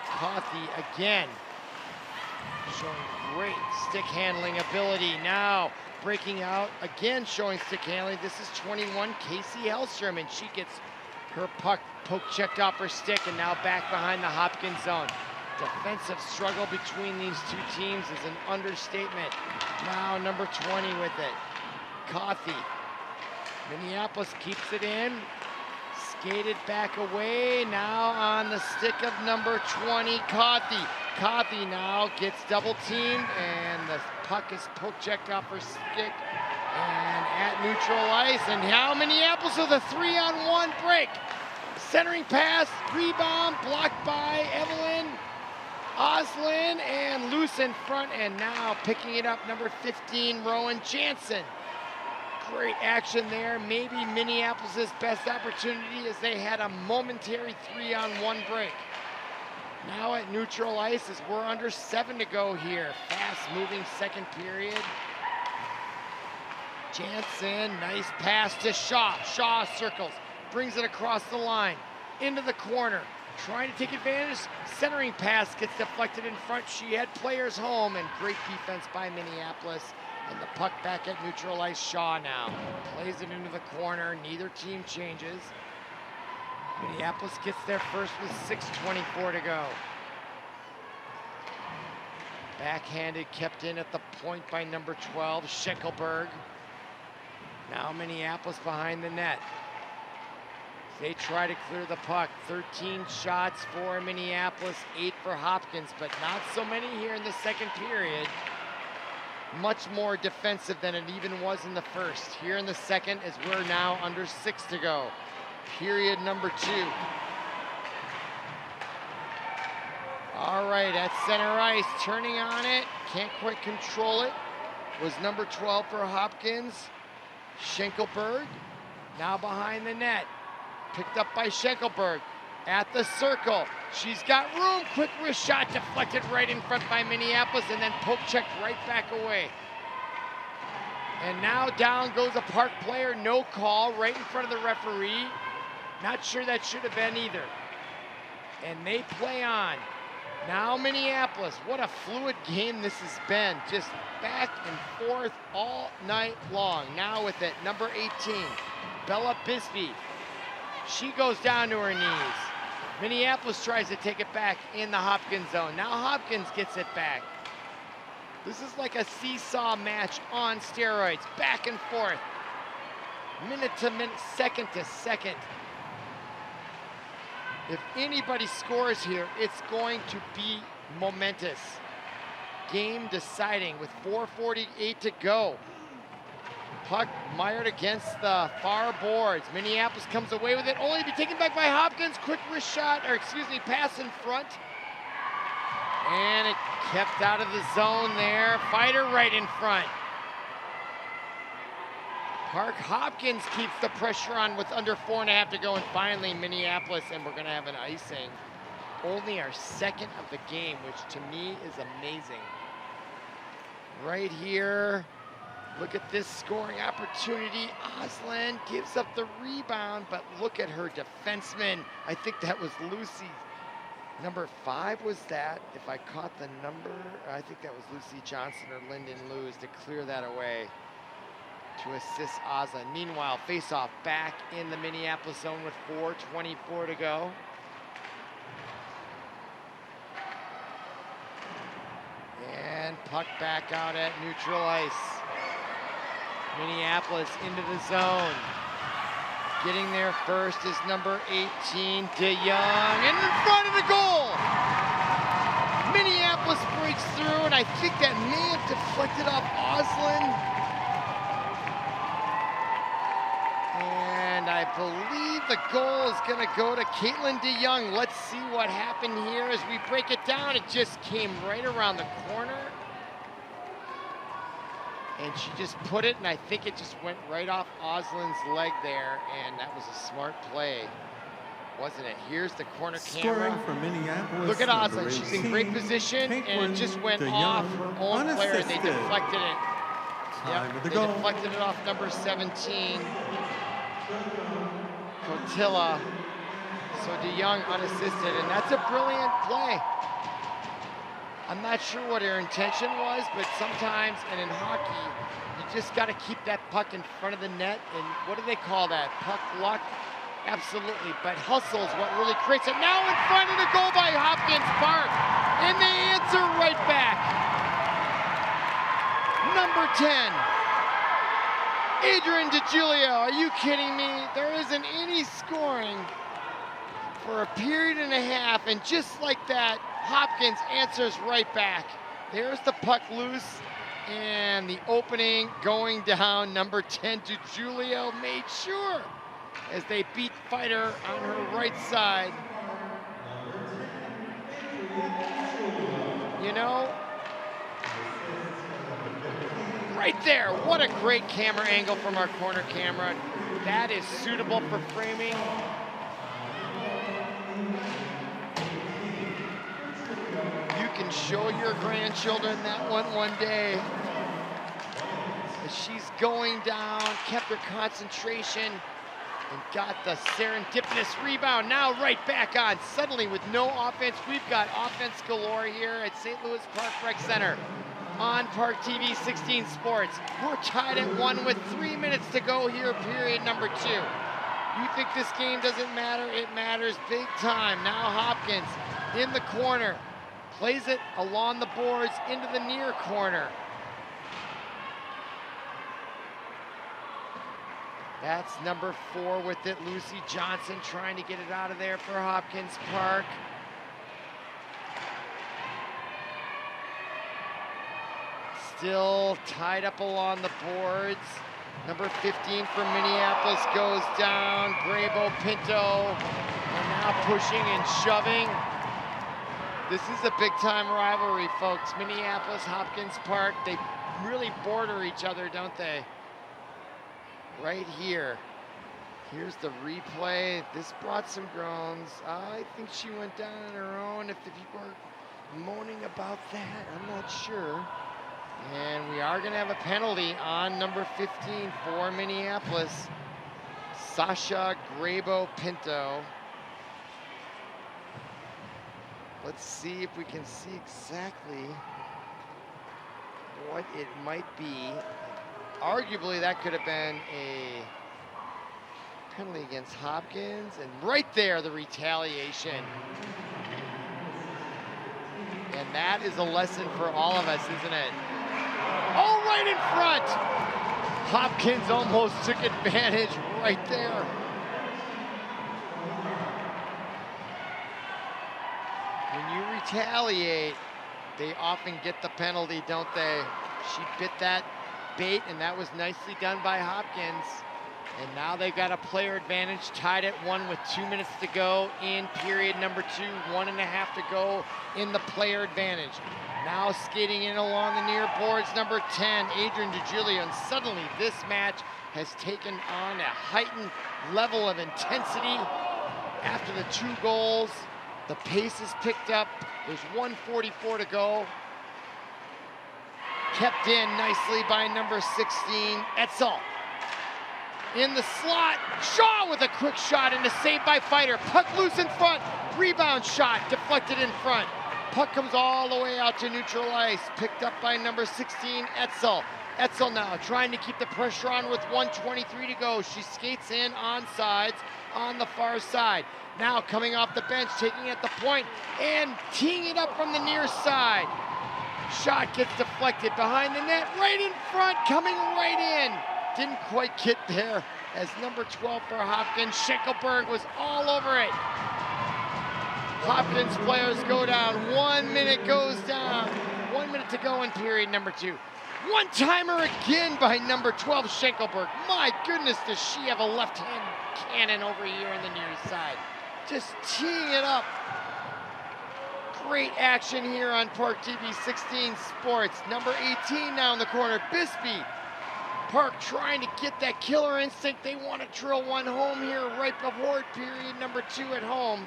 Coffey again, showing great stick handling ability. Now breaking out, again showing stick handling. This is 21, Casey Hellstrom, and she gets her puck poke checked off her stick, and now back behind the Hopkins zone. Defensive struggle between these two teams is an understatement. Now number 20 with it, Coffey. Minneapolis keeps it in, skated back away, now on the stick of number 20, Coffey. Coffey now gets double teamed, and the puck is poke checked off her stick and at neutral ice, and now Minneapolis with a 3-on-1 break. Centering pass, rebound, blocked by Evelyn Oslin, and loose in front, and now picking it up, number 15, Rowan Jansen. Great action there. Maybe Minneapolis' best opportunity as they had a momentary 3-on-1 break. Now at neutral ice as we're under 7 to go here. Fast moving second period. Jansen, nice pass to Shaw. Shaw circles, brings it across the line, into the corner, trying to take advantage. Centering pass gets deflected in front. She had players home, and great defense by Minneapolis. And the puck back at neutral ice. Shaw now plays it into the corner. Neither team changes. Minneapolis gets there first with 6:24 to go. Backhanded, kept in at the point by number 12, Schenkelberg. Now Minneapolis behind the net. They try to clear the puck. 13 shots for Minneapolis, 8 for Hopkins, but not so many here in the second period. Much more defensive than it even was in the first. Here in the second, as we're now under 6 to go. Period number 2. All right, at center ice, turning on it, can't quite control it, was number 12 for Hopkins, Schenkelberg, now behind the net, picked up by Schenkelberg, at the circle, she's got room, quick wrist shot deflected right in front by Minneapolis, and then poke checked right back away. And now down goes a Park player, no call, right in front of the referee. Not sure that should have been either. And they play on. Now Minneapolis, what a fluid game this has been. Just back and forth all night long. Now with it, number 18, Bella Bisbee. She goes down to her knees. Minneapolis tries to take it back in the Hopkins zone. Now Hopkins gets it back. This is like a seesaw match on steroids, back and forth. Minute to minute, second to second. If anybody scores here, it's going to be momentous. Game deciding with 4:48 to go. Puck mired against the far boards. Minneapolis comes away with it, only to be taken back by Hopkins. Quick wrist shot, or excuse me, pass in front. And it kept out of the zone there. Fighter right in front. Park Hopkins keeps the pressure on with under 4.5 to go, and finally Minneapolis, and we're gonna have an icing. Only our second of the game, which to me is amazing. Right here, look at this scoring opportunity. Oslin gives up the rebound, but look at her defenseman. I think that was Lucy. Number 5 was that, if I caught the number, I think that was Lucy Johnson or Lyndon Lewis to clear that away to assist Oslin. Meanwhile, face-off back in the Minneapolis zone with 4:24 to go. And puck back out at neutral ice. Minneapolis into the zone. Getting there first is number 18, DeYoung, and in front of the goal! Minneapolis breaks through, and I think that may have deflected off Oslin. And I believe the goal is going to go to Caitlin DeYoung. Let's see what happened here as we break it down. It just came right around the corner. And she just put it, and I think it just went right off Oslin's leg there, and that was a smart play, wasn't it? Here's the corner camera. Scoring for Minneapolis. Look at Oslin. She's in great position, and it just went off her own player. They deflected it. Yep, they deflected it off number 17, Cotilla. So DeYoung unassisted, and that's a brilliant play. I'm not sure what her intention was, but sometimes, and in hockey, you just got to keep that puck in front of the net, and what do they call that? Puck luck? Absolutely, but hustle is what really creates it. Now in front of the goal by Hopkins Park, and they answer right back. Number 10, Adrian DiGiulio. Are you kidding me? There isn't any scoring for a period and a half, and just like that, Hopkins answers right back. There's the puck loose, and the opening going down. Number 10, DiGiulio made sure as they beat Fighter on her right side. You know, right there, what a great camera angle from our corner camera. That is suitable for framing. You can show your grandchildren that one day. As she's going down, kept her concentration, and got the serendipitous rebound. Now right back on, suddenly with no offense. We've got offense galore here at St. Louis Park Rec Center on ParkTV 16 Sports. We're tied at 1 with 3 minutes to go here, period number 2. You think this game doesn't matter? It matters big time. Now Hopkins in the corner, plays it along the boards into the near corner. That's number 4 with it, Lucy Johnson trying to get it out of there for Hopkins Park. Still tied up along the boards. Number 15 from Minneapolis goes down. Grabo Pinto are now pushing and shoving. This is a big time rivalry, folks. Minneapolis, Hopkins Park, they really border each other, don't they? Right here. Here's the replay. This brought some groans. I think she went down on her own. If the people are moaning about that, I'm not sure. And we are going to have a penalty on number 15 for Minneapolis, Sasha Grabo Pinto. Let's see if we can see exactly what it might be. Arguably, that could have been a penalty against Hopkins. And right there, the retaliation. And that is a lesson for all of us, isn't it? Oh, right in front! Hopkins almost took advantage right there. When you retaliate, they often get the penalty, don't they? She bit that bait, and that was nicely done by Hopkins. And now they've got a player advantage, tied at 1 with 2 minutes to go in period number 2, 1.5 to go in the player advantage. Now skating in along the near boards, number 10, Adrian DeGiulio. And suddenly this match has taken on a heightened level of intensity. After the 2 goals, the pace is picked up. There's 1:44 to go. Kept in nicely by number 16, Etzel. In the slot, Shaw with a quick shot and a save by Fighter. Puck loose in front, rebound shot, deflected in front. Puck comes all the way out to neutral ice, picked up by number 16, Etzel. Etzel now trying to keep the pressure on with 1:23 to go. She skates in on sides on the far side. Now coming off the bench, taking at the point and teeing it up from the near side. Shot gets deflected behind the net, right in front, coming right in. Didn't quite get there as number 12 for Hopkins, Schenkelberg, was all over it. Hopkins players go down. 1 minute goes down. 1 minute to go in period number 2. One-timer again by number 12, Schenkelberg. My goodness, does she have a left-hand cannon over here on the near side. Just teeing it up. Great action here on ParkTV 16 Sports. Number 18 now in the corner, Bisbee. Park trying to get that killer instinct. They want to drill one home here right before period number 2 at home.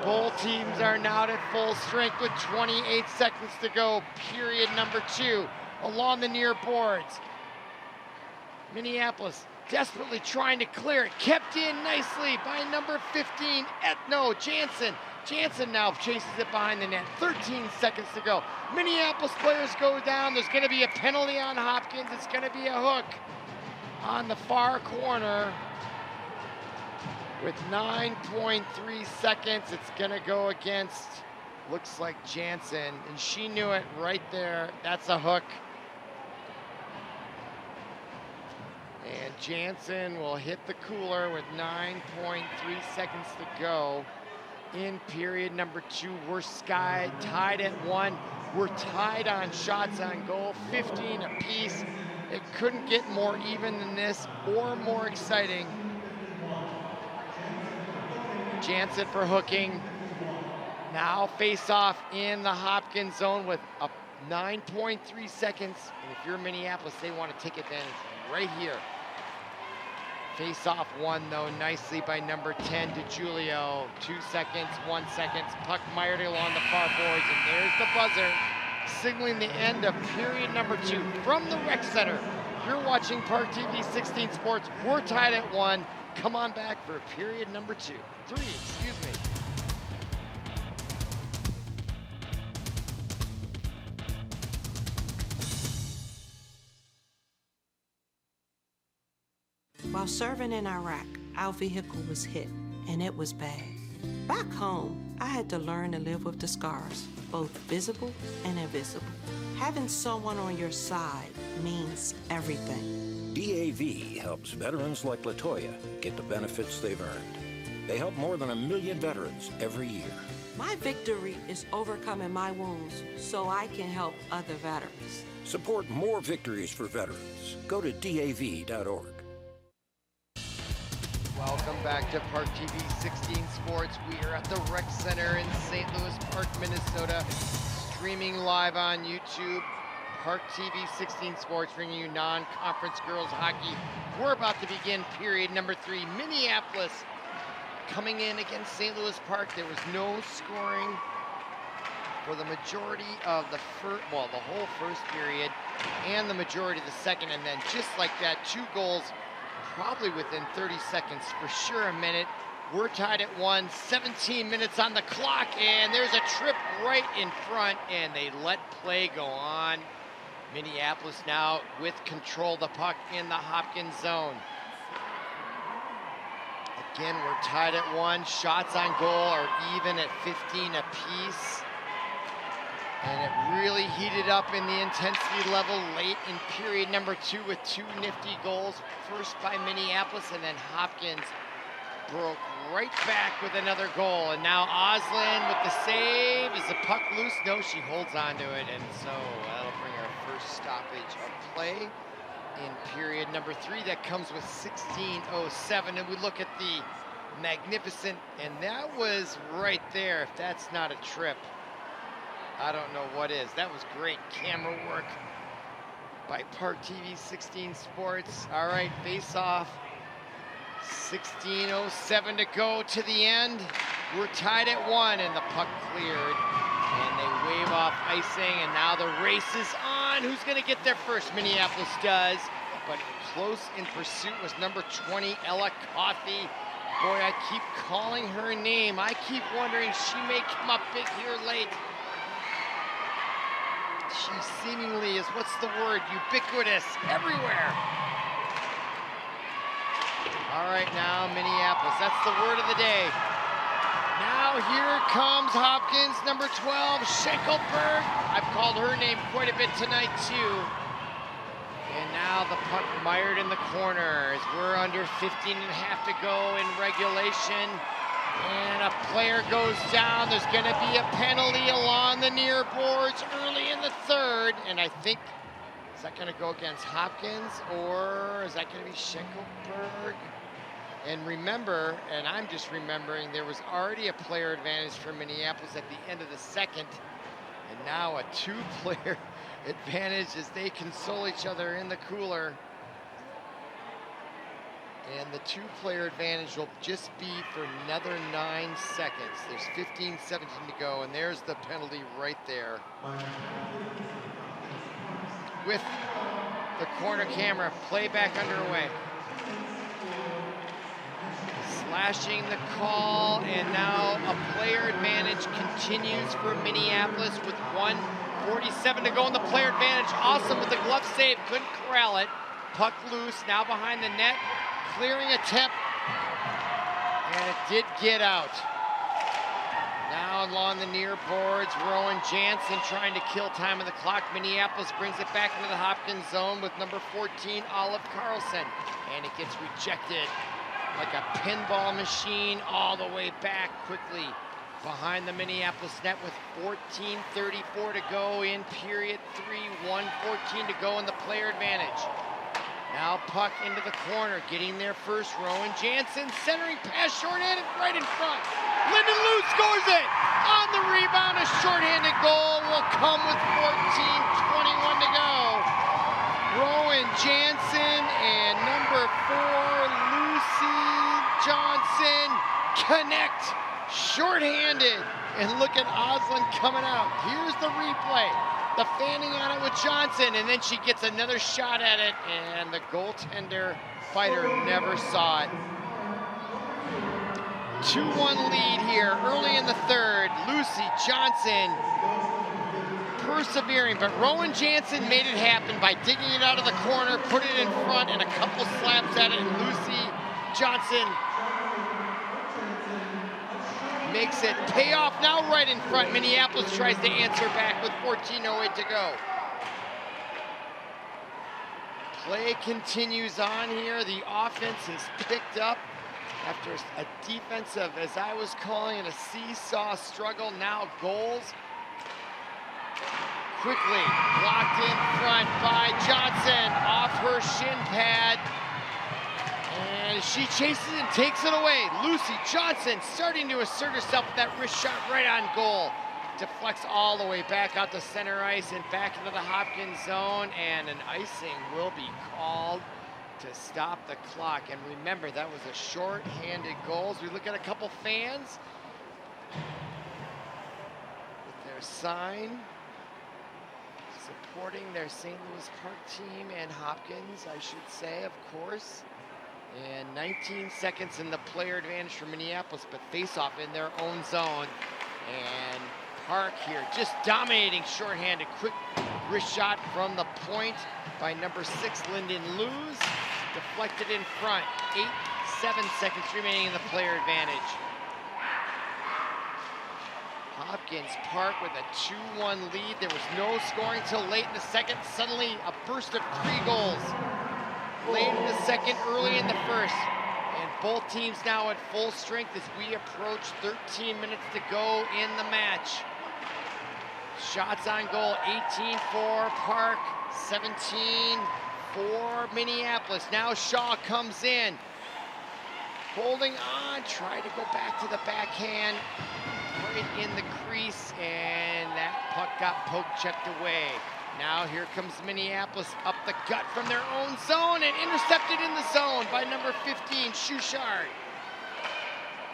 Both teams are now at full strength with 28 seconds to go, period number 2, along the near boards. Minneapolis desperately trying to clear it, kept in nicely by number 15, Jansen. Jansen now chases it behind the net. 13 seconds to go. Minneapolis players go down. There's going to be a penalty on Hopkins. It's going to be a hook on the far corner. With 9.3 seconds, it's going to go against, looks like Jansen. And she knew it right there. That's a hook. And Jansen will hit the cooler with 9.3 seconds to go. In period number 2, we're tied at 1. We're tied on shots on goal, 15 apiece. It couldn't get more even than this or more exciting. Jansen for hooking. Now face off in the Hopkins zone with a 9.3 seconds. And if you're Minneapolis, they want to take advantage right here. Face off won though nicely by number 10, DeJulio. 2 seconds, 1 second. Puck mired along the far boards, and there's the buzzer, signaling the end of period number 2 from the rec center. You're watching ParkTV 16 Sports. We're tied at 1. Come on back for period number 3, excuse me. While serving in Iraq, our vehicle was hit, and it was bad. Back home, I had to learn to live with the scars, both visible and invisible. Having someone on your side means everything. DAV helps veterans like LaToya get the benefits they've earned. They help more than 1 million veterans every year. My victory is overcoming my wounds so I can help other veterans. Support more victories for veterans. Go to DAV.org. Welcome back to ParkTV 16 Sports. We are at the Rec Center in St. Louis Park, Minnesota, streaming live on YouTube. ParkTV 16 Sports bringing you non-conference girls hockey. We're about to begin period number 3. Minneapolis coming in against St. Louis Park. There was no scoring for the majority of the whole first period and the majority of the second, and then just like that, 2 goals probably within 30 seconds, for sure a minute. We're tied at 1, 17 minutes on the clock, and there's a trip right in front, and they let play go on. Minneapolis now with control of the puck in the Hopkins zone. Again, we're tied at 1. Shots on goal are even at 15 apiece. And it really heated up in the intensity level late in period number 2 with 2 nifty goals. First by Minneapolis, and then Hopkins broke right back with another goal. And now Oslin with the save. Is the puck loose? No, she holds on to it. And so that'll bring our first stoppage of play in period number 3. That comes with 16:07. And we look at the magnificent, and that was right there. If that's not a trip, I don't know what is. That was great camera work by ParkTV 16 Sports. All right, face off. 16:07 to go to the end. We're tied at 1, and the puck cleared. And they wave off icing, and now the race is on. Who's going to get there first? Minneapolis does, but close in pursuit was number 20, Ella Coffey. Boy, I keep calling her name. I keep wondering she may come up big here late. She seemingly is, what's the word, ubiquitous, everywhere. All right, now Minneapolis, that's the word of the day. Now here comes Hopkins, number 12, Schenkelberg. I've called her name quite a bit tonight too. And now the puck mired in the corner as we're under 15 and a half to go in regulation. And a player goes down. There's going to be a penalty along the near boards early in the 3rd. And I think, is that going to go against Hopkins, or is that going to be Schenkelberg? And remember, and I'm just remembering, there was already a player advantage for Minneapolis at the end of the 2nd. And now a 2-player advantage as they console each other in the cooler. And the 2-player advantage will just be for another 9 seconds. There's 15, 17 to go, and there's the penalty right there. With the corner camera, playback underway. Slashing the call, and now a player advantage continues for Minneapolis with 1:47 to go in the player advantage. Awesome with the glove save, couldn't corral it. Puck loose, now behind the net. Clearing attempt, and it did get out. Now along the near boards, Rowan Jansen trying to kill time on the clock. Minneapolis brings it back into the Hopkins zone with number 14, Olive Carlson. And it gets rejected like a pinball machine all the way back quickly. behind the Minneapolis net with 14:34 to go in period 3, 1:14 to go in the player advantage. Now puck into the corner, getting there first, Rowan Jansen, centering pass, shorthanded right in front. Lyndon Lou scores it! On the rebound, a shorthanded goal will come with 14:21 to go. Rowan Jansen and number 4, Lucy Johnson connect, shorthanded, and look at Oslin coming out. Here's the replay. The fanning on it with Johnson, and then she gets another shot at it, and the goaltender fighter never saw it. 2-1 lead here early in the third. Lucy Johnson persevering, but Rowan Jansen made it happen by digging it out of the corner, put it in front, and a couple slaps at it, and Lucy Johnson makes it pay off now right in front. Minneapolis tries to answer back with 14:08 to go. Play continues on here. The offense is picked up after a defensive, as I was calling it, a seesaw struggle. Now goals. Quickly blocked in front by Johnson off her shin pad. And she chases and takes it away. Lucy Johnson starting to assert herself with that wrist shot right on goal. Deflects all the way back out to center ice and back into the Hopkins zone, and an icing will be called to stop the clock. And remember, that was a short-handed goal. So we look at a couple fans with their sign supporting their St. Louis Park team and Hopkins, I should say, of course. And 19 seconds in the player advantage for Minneapolis, but face-off in their own zone. And Park here just dominating shorthanded. Quick wrist shot from the point by number 6, Lyndon Luz. Deflected in front. 7 seconds remaining in the player advantage. Hopkins Park with a 2-1 lead. There was no scoring till late in the second. Suddenly a burst of 3 goals. Late in the second, early in the first. And both teams now at full strength as we approach 13 minutes to go in the match. Shots on goal, 18 for Park, 17 for Minneapolis. Now Shaw comes in. Holding on, trying to go back to the backhand. Right in the crease, and that puck got poke checked away. Now here comes Minneapolis up the gut from their own zone and intercepted in the zone by number 15, Shuchard.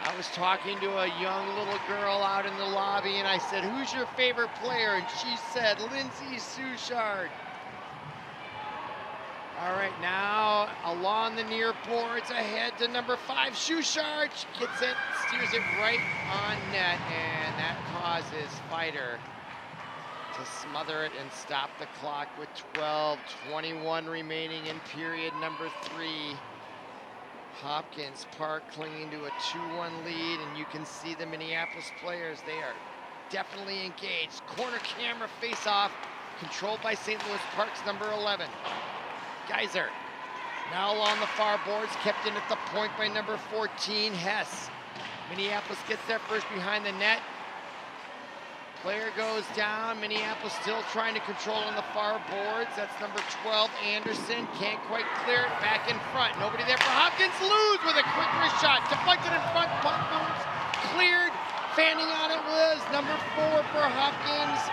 I was talking to a young little girl out in the lobby, and I said, "Who's your favorite player?" And she said, "Lindsay Shuchard." All right, now along the near boards, ahead to number 5, Shuchard. She gets it, steers it right on net, and that causes Fighter to smother it and stop the clock with 12:21 remaining in period number 3. Hopkins Park clinging to a 2-1 lead, and you can see the Minneapolis players. They are definitely engaged. Corner camera face-off, controlled by St. Louis Park's number 11. Geyser, now along the far boards, kept in at the point by number 14, Hess. Minneapolis gets there first behind the net. Player goes down. Minneapolis still trying to control on the far boards. That's number 12, Anderson. Can't quite clear it. Back in front. Nobody there for Hopkins. Lose with a quick wrist shot. Deflected in front. Puck moves. Cleared. Fanning on it was number 4 for Hopkins.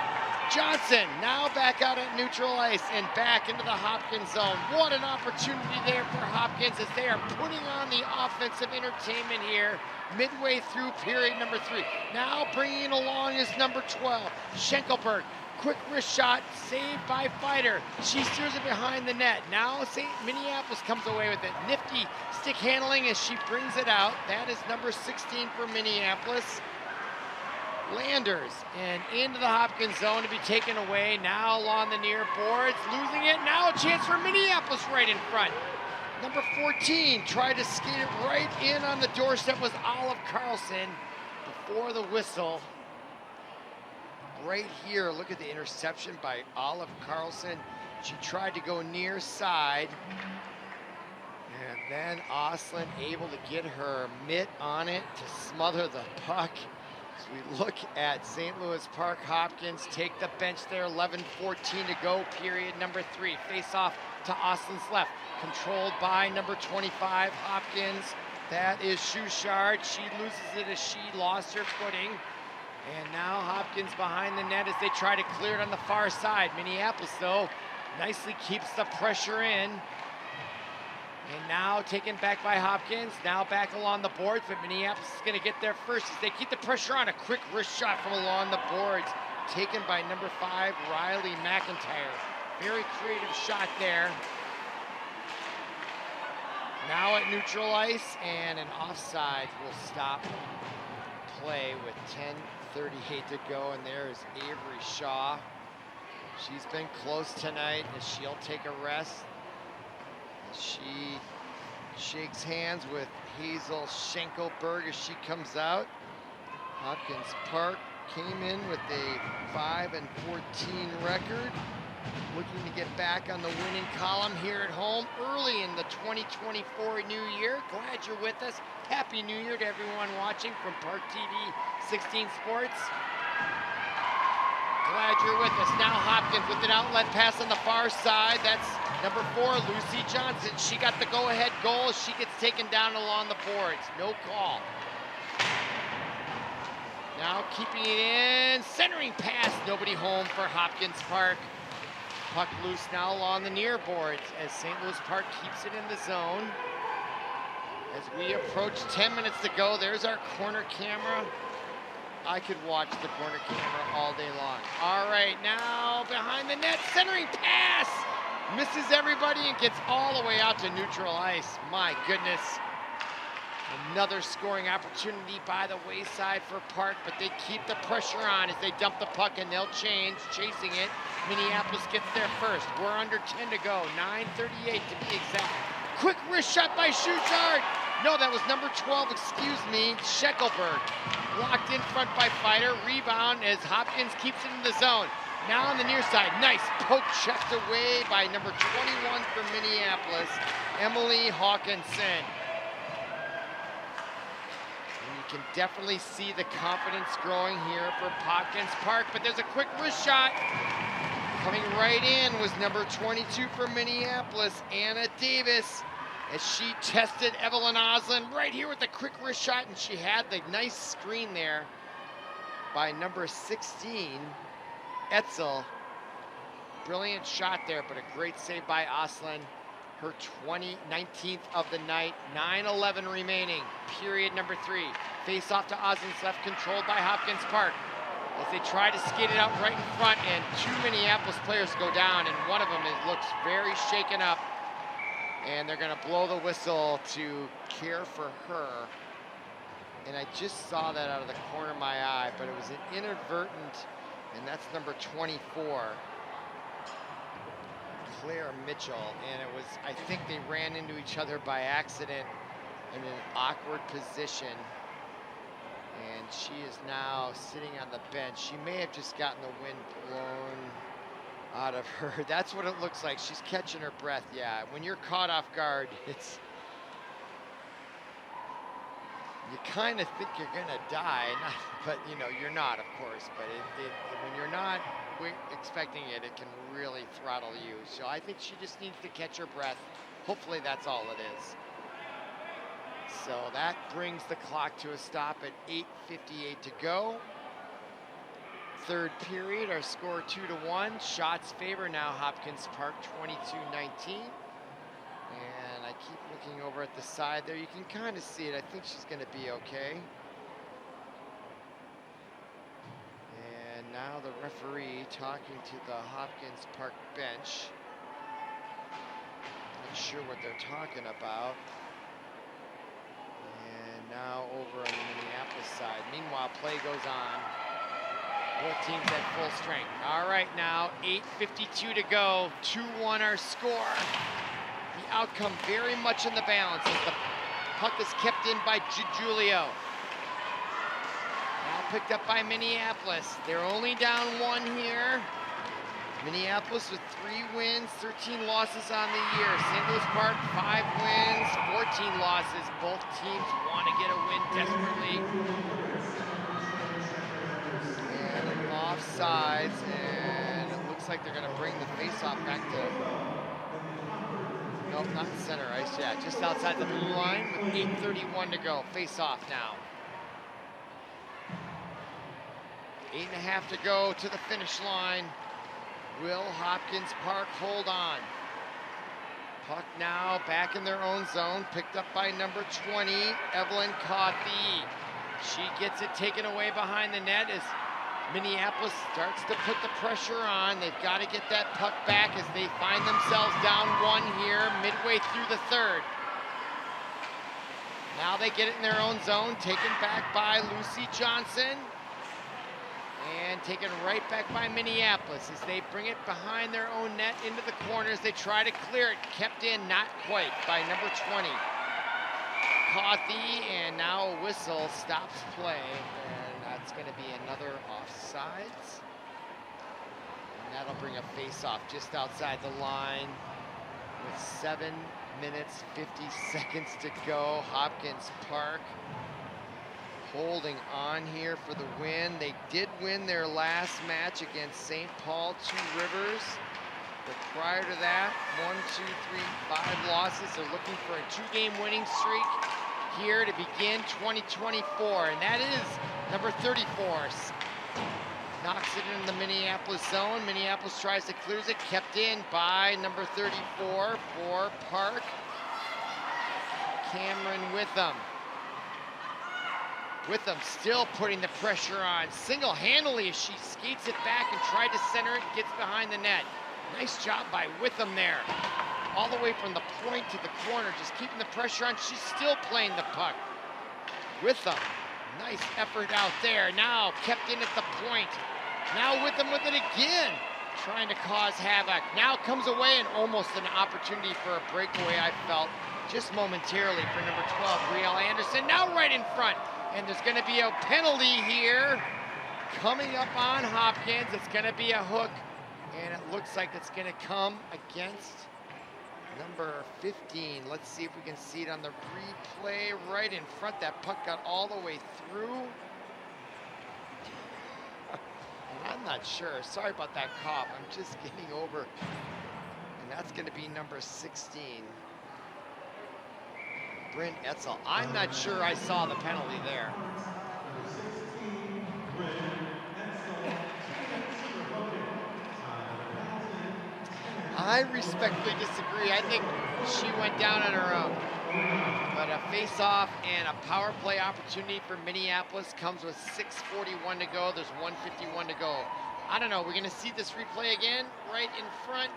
Johnson now back out at neutral ice and back into the Hopkins zone. What an opportunity there for Hopkins as they are putting on the offensive entertainment here midway through period number 3. Now bringing along is number 12, Schenkelberg. Quick wrist shot, saved by Fighter. She steers it behind the net. Now Minneapolis comes away with it. Nifty stick handling as she brings it out. That is number 16 for Minneapolis. Landers, and into the Hopkins zone to be taken away. Now along the near boards, losing it. Now a chance for Minneapolis right in front. Number 14 tried to skate it right in on the doorstep was Olive Carlson before the whistle. Right here, look at the interception by Olive Carlson. She tried to go near side. And then Oslin able to get her mitt on it to smother the puck. As we look at St. Louis Park, Hopkins take the bench there, 11:14 to go, period number 3. Face off to Austin's left, controlled by number 25, Hopkins. That is Schuchard. She loses it as she lost her footing. And now Hopkins behind the net as they try to clear it on the far side. Minneapolis, though, nicely keeps the pressure in. And now taken back by Hopkins, now back along the boards, but Minneapolis is gonna get there first as they keep the pressure on. A quick wrist shot from along the boards, taken by number 5, Riley McIntyre. Very creative shot there. Now at neutral ice, and an offside will stop play with 10:38 to go, and there's Avery Shaw. She's been close tonight as she'll take a rest. She shakes hands with Hazel Schenkelberg as she comes out. Hopkins Park came in with a 5-14 record, looking to get back on the winning column here at home early in the 2024 new year. Glad you're with us. Happy New Year to everyone watching from ParkTV 16 Sports. Glad you're with us. Now Hopkins with an outlet pass on the far side. That's number 4, Lucy Johnson. She got the go-ahead goal. She gets taken down along the boards. No call. Now keeping it in. Centering pass. Nobody home for Hopkins Park. Puck loose now along the near boards as St. Louis Park keeps it in the zone. As we approach 10 minutes to go, there's our corner camera. I could watch the corner camera all day long. All right, now behind the net, centering pass. Misses everybody and gets all the way out to neutral ice. My goodness. Another scoring opportunity by the wayside for Park, but they keep the pressure on as they dump the puck and they'll change, chasing it. Minneapolis gets there first. We're under 10 to go, 9:38 to be exact. Quick wrist shot by Schuchard. No, that was number 12, excuse me, Schenkelberg. Blocked in front by Fighter. Rebound as Hopkins keeps it in the zone. Now on the near side, nice poke checked away by number 21 for Minneapolis, Emily Hawkinson. And you can definitely see the confidence growing here for Hopkins Park, but there's a quick wrist shot. Coming right in was number 22 for Minneapolis, Anna Davis, as she tested Evelyn Oslin right here with a quick wrist shot, and she had the nice screen there by number 16, Etzel. Brilliant shot there, but a great save by Oslin. Her 19th of the night, 9:11 remaining, period number 3. Face off to Oslin's left, controlled by Hopkins Park. As they try to skate it out right in front, and 2 Minneapolis players go down, and one of them looks very shaken up. And they're gonna blow the whistle to care for her. And I just saw that out of the corner of my eye, but it was an inadvertent, and that's number 24, Claire Mitchell. And it was, I think they ran into each other by accident in an awkward position. And she is now sitting on the bench. She may have just gotten the wind blown out of her. That's what it looks like. She's catching her breath. Yeah, when you're caught off guard, you kind of think you're gonna die, but you know, you're not, of course. But when you're not expecting it, it can really throttle you. So I think she just needs to catch her breath. Hopefully that's all it is. So that brings the clock to a stop at 8:58 to go. Third period, our score 2-1. Shots favor now Hopkins Park 22-19. And I keep looking over at the side there. You can kind of see it. I think she's going to be okay. And now the referee talking to the Hopkins Park bench. Not sure what they're talking about. And now over on the Minneapolis side. Meanwhile, play goes on. Both teams at full strength. All right, now 8:52 to go. 2-1 our score. The outcome very much in the balance as the puck is kept in by Giulio. Now picked up by Minneapolis. They're only down 1 here. Minneapolis with 3 wins, 13 losses on the year. St. Louis Park, 5 wins, 14 losses. Both teams want to get a win desperately. sides, and it looks like they're going to bring the faceoff back to, nope, not center ice, yeah, just outside the blue line with 8:31 to go. Faceoff now. 8.5 to go to the finish line. Will Hopkins Park hold on? Puck now back in their own zone, picked up by number 20, Evelyn Coffey. She gets it taken away behind the net as Minneapolis starts to put the pressure on. They've got to get that puck back as they find themselves down 1 here midway through the third. Now they get it in their own zone, taken back by Lucy Johnson. And taken right back by Minneapolis as they bring it behind their own net into the corners. They try to clear it, kept in, not quite, by number 20. Coffey, and now a whistle stops play, and that's going to be another offsides. And that'll bring a face-off just outside the line with 7 minutes, 50 seconds to go. Hopkins Park holding on here for the win. They did win their last match against St. Paul, 2 Rivers. But prior to that, 1, 2, 3, 5 losses. They're looking for a 2-game winning streak here to begin 2024. And that is number 34. Knocks it in the Minneapolis zone. Minneapolis tries to clear it, kept in by number 34 for Park. Cameron Witham still putting the pressure on single-handedly as she skates it back and tried to center it, gets behind the net. Nice job by Witham there. All the way from the point to the corner, just keeping the pressure on. She's still playing the puck. Witham, nice effort out there. Now kept in at the point. Now Witham with it again, trying to cause havoc. Now comes away and almost an opportunity for a breakaway, I felt, just momentarily for number 12, Brielle Anderson. Now right in front. And there's going to be a penalty here coming up on Hopkins. It's going to be a hook, and it looks like it's going to come against number 15. Let's see if we can see it on the replay right in front. That puck got all the way through. And I'm not sure. Sorry about that cough. I'm just getting over. And that's going to be number 16. Bryn Etzel. I'm not sure I saw the penalty there. I respectfully disagree. I think she went down on her own. But a face-off and a power play opportunity for Minneapolis comes with 6:41 to go. There's 1:51 to go. I don't know. We're going to see this replay again right in front.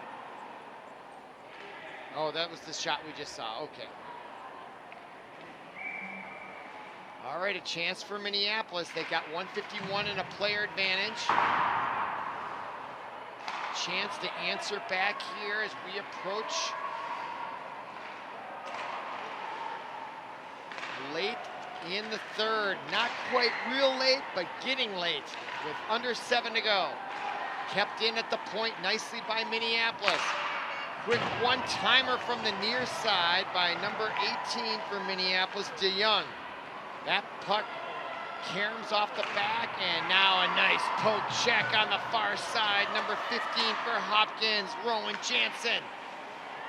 Oh, that was the shot we just saw. Okay. All right, a chance for Minneapolis. They got 1:51 and a player advantage. Chance to answer back here as we approach late in the third. Not quite real late, but getting late with under 7 to go. Kept in at the point nicely by Minneapolis. Quick one-timer from the near side by number 18 for Minneapolis, DeYoung. That puck caroms off the back, and now a nice poke check on the far side. Number 15 for Hopkins, Rowan Jansen.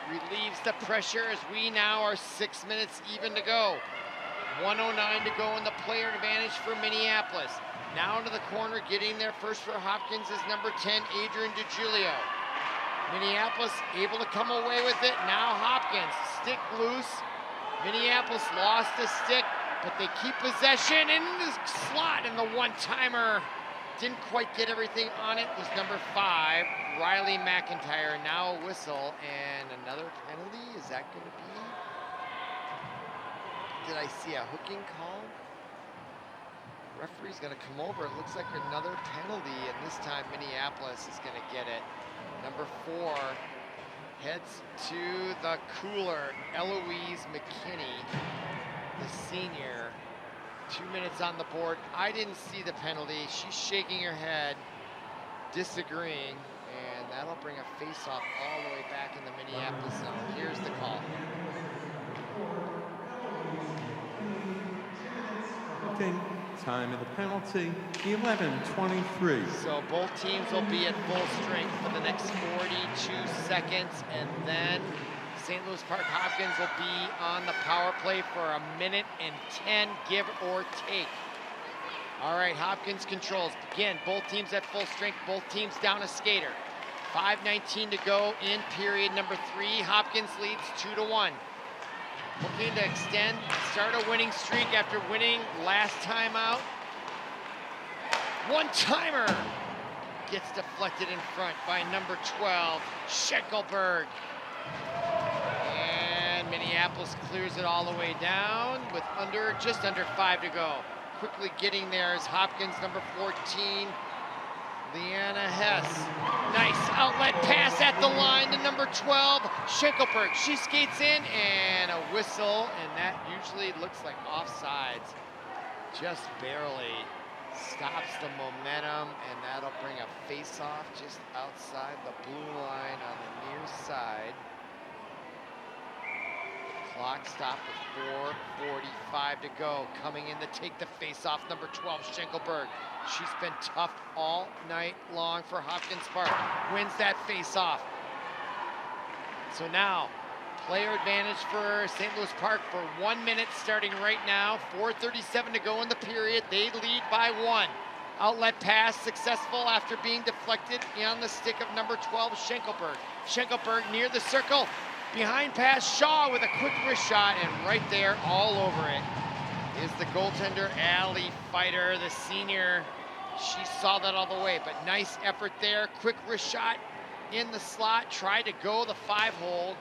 Relieves the pressure as we now are 6 minutes even to go. 1:09 to go in the player advantage for Minneapolis. Now into the corner, getting there first for Hopkins is number 10, Adrian DiGiulio. Minneapolis able to come away with it. Now Hopkins, stick loose. Minneapolis lost the stick, but they keep possession in the slot, and the one-timer didn't quite get everything on it. Was number 5, Riley McIntyre. Now a whistle and another penalty. Is that going to be? Did I see a hooking call? Referee's going to come over. It looks like another penalty, and this time Minneapolis is going to get it. Number 4 heads to the cooler. Eloise McKinney, the senior. 2 minutes on the board. I didn't see the penalty. She's shaking her head, disagreeing, and that'll bring a face-off all the way back in the Minneapolis zone. Here's the call. Okay, Time of the penalty, 11:23. So both teams will be at full strength for the next 42 seconds, and then St. Louis Park Hopkins will be on the power play for 1:10, give or take. All right, Hopkins controls. Again, both teams at full strength, both teams down a skater. 5:19 to go in period number 3. Hopkins leads 2-1. Looking to extend, start a winning streak after winning last time out. One-timer gets deflected in front by number 12, Schenkelberg. And Minneapolis clears it all the way down with just under 5 to go. Quickly getting there is Hopkins, number 14, Leanna Hess. Nice outlet pass at the line to number 12, Schenkelberg. She skates in and a whistle, and that usually looks like offsides. Just barely stops the momentum, and that'll bring a face-off just outside the blue line on the near side. Clock stopped with 4:45 to go. Coming in to take the face-off, number 12, Schenkelberg. She's been tough all night long for Hopkins Park. Wins that face-off. So now, player advantage for St. Louis Park for 1 minute starting right now. 4:37 to go in the period. They lead by 1. Outlet pass successful after being deflected on the stick of number 12, Schenkelberg. Schenkelberg near the circle. Behind pass, Shaw with a quick wrist shot, and right there, all over it, is the goaltender, Allie Fighter, the senior. She saw that all the way, but nice effort there. Quick wrist shot in the slot, tried to go the 5-hole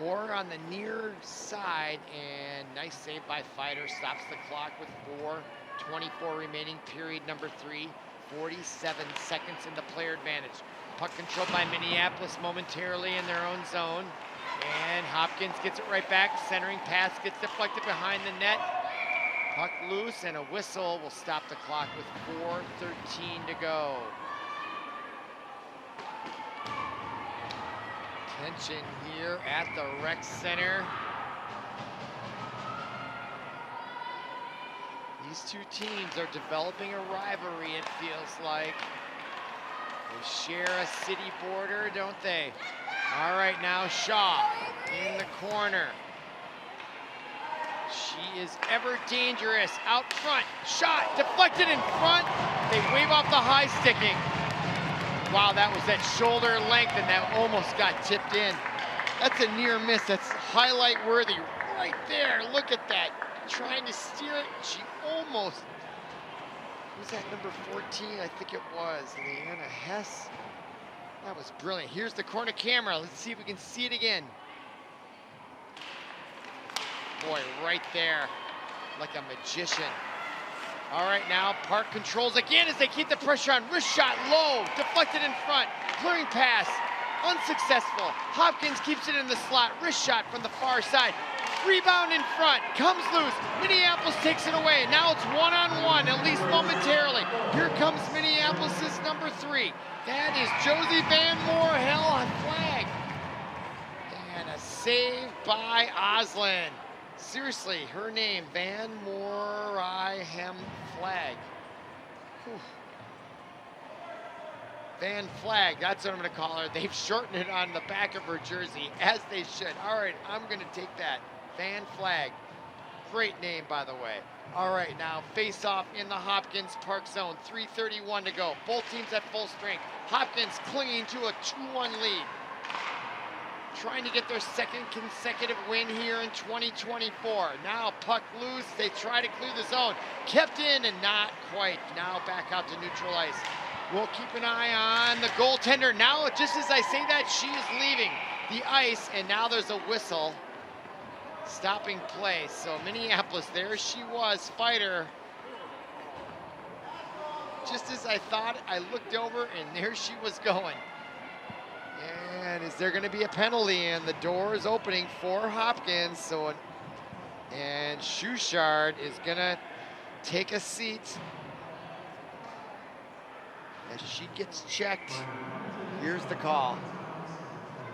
or on the near side, and nice save by Fighter. Stops the clock with 4:24 remaining, period number 3. 47 seconds in the player advantage. Puck controlled by Minneapolis momentarily in their own zone. And Hopkins gets it right back. Centering pass gets deflected behind the net. Puck loose, and a whistle will stop the clock with 4:13 to go. Tension here at the rec center. These two teams are developing a rivalry, it feels like. They share a city border, don't they? All right, now Shaw in the corner. She is ever dangerous out front. Shot deflected in front. They wave off the high sticking. Wow, that was that shoulder length, and that almost got tipped in. That's a near miss. That's highlight worthy right there. Look at that. Trying to steer it. She almost. Was that number 14? I think it was. Leanna Hess. That was brilliant. Here's the corner camera. Let's see if we can see it again. Boy, right there, like a magician. All right, now Park controls again as they keep the pressure on. Wrist shot low, deflected in front. Clearing pass, unsuccessful. Hopkins keeps it in the slot. Wrist shot from the far side. Rebound in front, comes loose. Minneapolis takes it away. Now it's one-on-one, at least momentarily. Here comes Minneapolis's number 3. That is Josie Van Moor, hell on flag. And a save by Oslin. Seriously, her name, Van Moor, flag. Whew. Van Flag, that's what I'm gonna call her. They've shortened it on the back of her jersey, as they should. All right, I'm gonna take that. Van Flag, great name, by the way. All right, now face off in the Hopkins Park zone, 3:31 to go. Both teams at full strength. Hopkins clinging to a 2-1 lead. Trying to get their second consecutive win here in 2024. Now puck loose, they try to clear the zone. Kept in and not quite. Now back out to neutral ice. We'll keep an eye on the goaltender. Now, just as I say that, she is leaving the ice, and now there's a whistle stopping play. So Minneapolis, there she was, Fighter. Just as I thought, I looked over, and there she was going. And is there going to be a penalty? And the door is opening for Hopkins. So, and Schuchard is going to take a seat as she gets checked. Here's the call.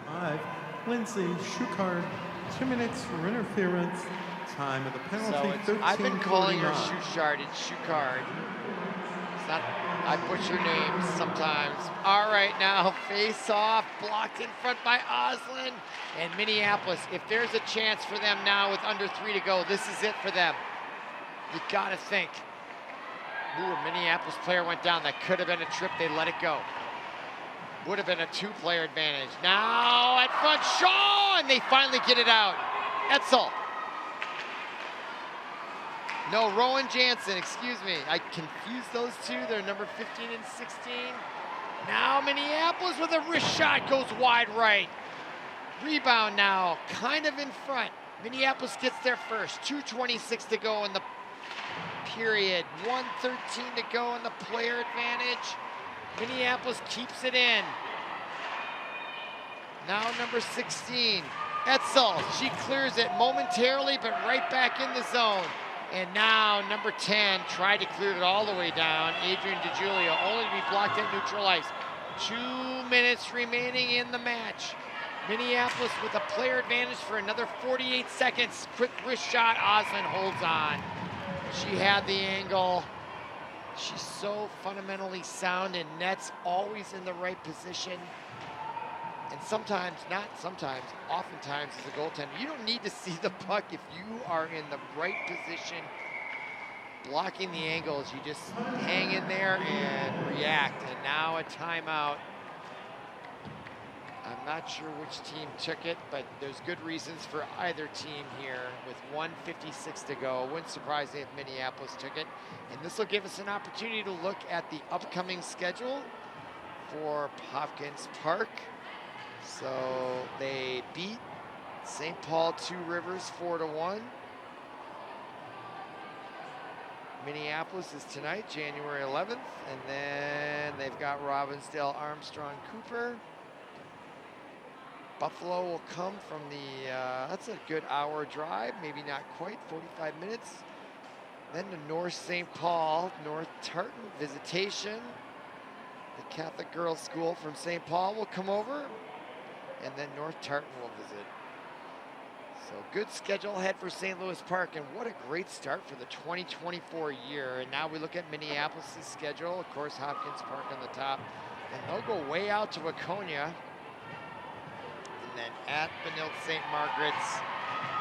5, Lindsay Schuchard, 2 minutes for interference Time of the penalty, So I've been calling her 13:49. shoe card. It's not, I butcher names sometimes. All right, now face off, blocked in front by Oslin. And Minneapolis, if there's a chance for them now with under 3 to go, this is it for them. You gotta think. Ooh, a Minneapolis player went down. That could have been a trip, they let it go. Would have been a 2-player advantage. Now at front, Shaw, and they finally get it out. Etzel. No, Rowan Jansen, excuse me. I confused those two. They're number 15 and 16. Now Minneapolis with a wrist shot goes wide right. Rebound now, kind of in front. Minneapolis gets there first. 2:26 to go in the period. 1:13 to go in the player advantage. Minneapolis keeps it in. Now number 16, Etzel. She clears it momentarily, but right back in the zone. And now number 10 tried to clear it all the way down. Adrian DeGiulio, only to be blocked at neutral ice. 2 minutes remaining in the match. Minneapolis with a player advantage for another 48 seconds. Quick wrist shot, Oslin holds on. She had the angle. She's so fundamentally sound and nets always in the right position. And sometimes, not sometimes, oftentimes as a goaltender, you don't need to see the puck if you are in the right position, blocking the angles. You just hang in there and react. And now a timeout. I'm not sure which team took it, but there's good reasons for either team here with 1:56 to go. Wouldn't surprise me if Minneapolis took it. And this will give us an opportunity to look at the upcoming schedule for Hopkins Park. So they beat St. Paul 2 Rivers 4-1. Minneapolis is tonight, January 11th, and then they've got Robbinsdale, Armstrong, Cooper. Buffalo will come from the, that's a good hour drive, maybe not quite, 45 minutes. Then to North St. Paul, North Tartan visitation. The Catholic Girls School from St. Paul will come over, and then North Tartan will visit. So good schedule ahead for St. Louis Park, and what a great start for the 2024 year. And now we look at Minneapolis' schedule. Of course, Hopkins Park on the top, and they'll go way out to Waconia. And then at Benilde St. Margaret's,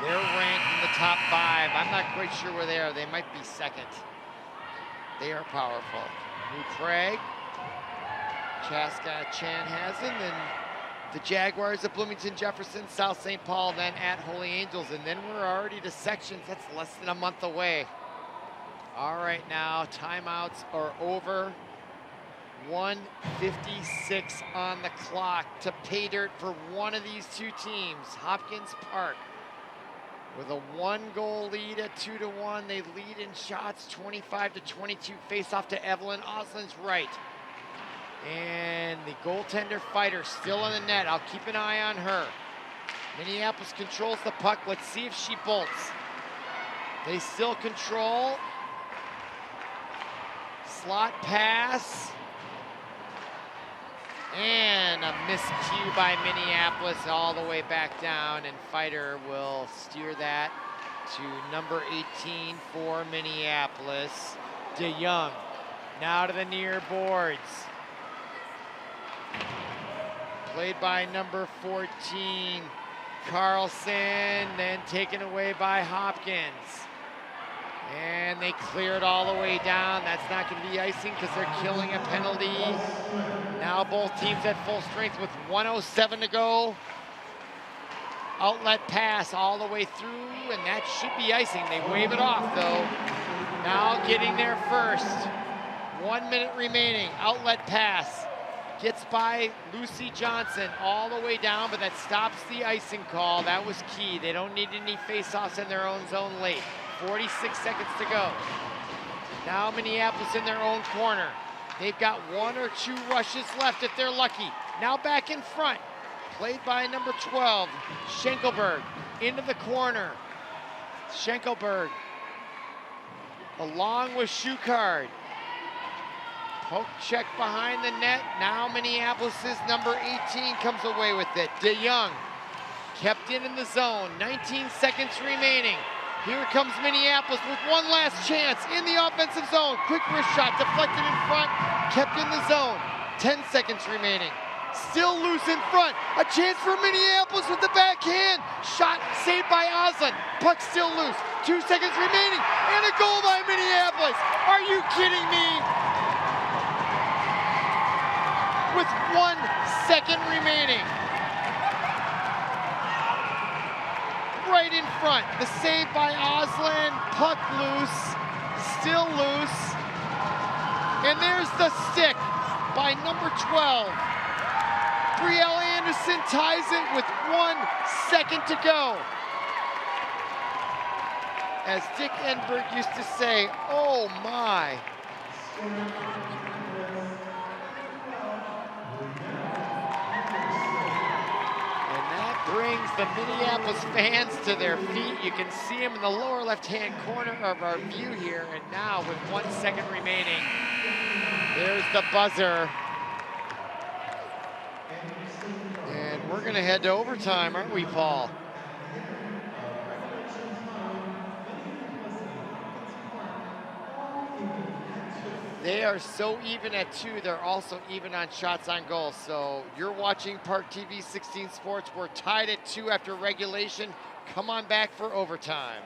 they're ranked in the top 5. I'm not quite sure where they are. They might be second. They are powerful. New Prague, Chaska, Chanhassen, and the Jaguars of Bloomington Jefferson, South St. Paul, then at Holy Angels. And then we're already to sections. That's less than a month away. All right, now timeouts are over. 1:56 on the clock to pay dirt for one of these two teams. Hopkins Park with a 1-goal lead at 2-1. They lead in shots 25-22. Face off to Evelyn Oslin's right. And the goaltender fighter still in the net. I'll keep an eye on her. Minneapolis controls the puck. Let's see if she bolts. They still control. Slot pass. And a miscue by Minneapolis all the way back down, and Fighter will steer that to number 18 for Minneapolis. DeYoung now to the near boards. Played by number 14, Carlson, then taken away by Hopkins. And they clear it all the way down. That's not going to be icing because they're killing a penalty. Now both teams at full strength with 1:07 to go. Outlet pass all the way through, and that should be icing. They wave it off though. Now getting there first. 1 minute remaining. Outlet pass. Gets by Lucy Johnson all the way down, but that stops the icing call. That was key. They don't need any face-offs in their own zone late. 46 seconds to go. Now Minneapolis in their own corner. They've got 1 or 2 rushes left if they're lucky. Now back in front. Played by number 12, Schenkelberg. Into the corner. Schenkelberg along with Schuchard. Poke check behind the net. Now Minneapolis's number 18 comes away with it. DeYoung kept in the zone. 19 seconds remaining. Here comes Minneapolis with one last chance in the offensive zone. Quick wrist shot deflected in front, kept in the zone. 10 seconds remaining. Still loose in front. A chance for Minneapolis with the backhand. Shot saved by Oslin. Puck still loose. 2 seconds remaining. And a goal by Minneapolis. Are you kidding me? With 1 second remaining. Right in front. The save by Oslin. Puck loose. Still loose. And there's the stick by number 12. Brielle Anderson ties it with 1 second to go. As Dick Enberg used to say, oh my. And that brings the Minneapolis fans to their feet. You can see them in the lower left-hand corner of our view here. And now with 1 second remaining, there's the buzzer. And we're gonna head to overtime, aren't we, Paul? They are so even at 2, they're also even on shots on goal. So you're watching ParkTV 16 Sports. We're tied at 2 after regulation. Come on back for overtime.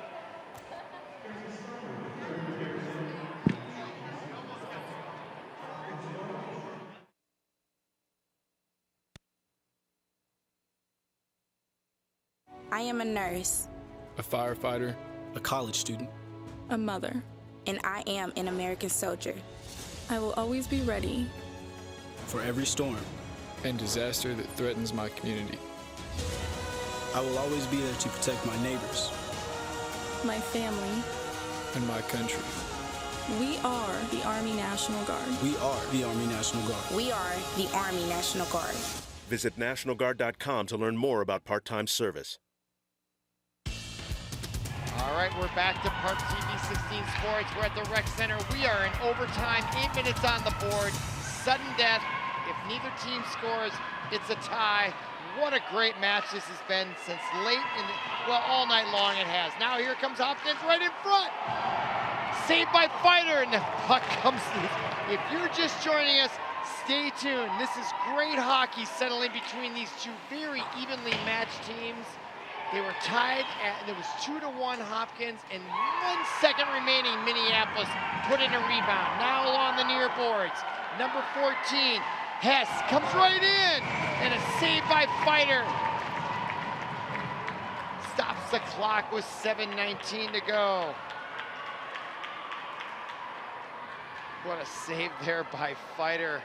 I am a nurse, a firefighter, a college student, a mother, and I am an American soldier. I will always be ready for every storm and disaster that threatens my community. I will always be there to protect my neighbors, my family, and my country. We are the Army National Guard. We are the Army National Guard. We are the Army National Guard. Visit nationalguard.com to learn more about part-time service. All right, we're back to ParkTV 16 Sports. We're at the Rec Center. We are in overtime, 8 minutes on the board. Sudden death. If neither team scores, it's a tie. What a great match this has been since late in the, well, all night long it has. Now here comes Hopkins right in front. Saved by Fighter, and the puck comes loose. If you're just joining us, stay tuned. This is great hockey settling between these two very evenly matched teams. They were tied at, and it was 2-1 Hopkins, and 1 second remaining, Minneapolis put in a rebound. Now along the near boards, number 14, Hess comes right in, and a save by Fighter. Stops the clock with 7:19 to go. What a save there by Fighter.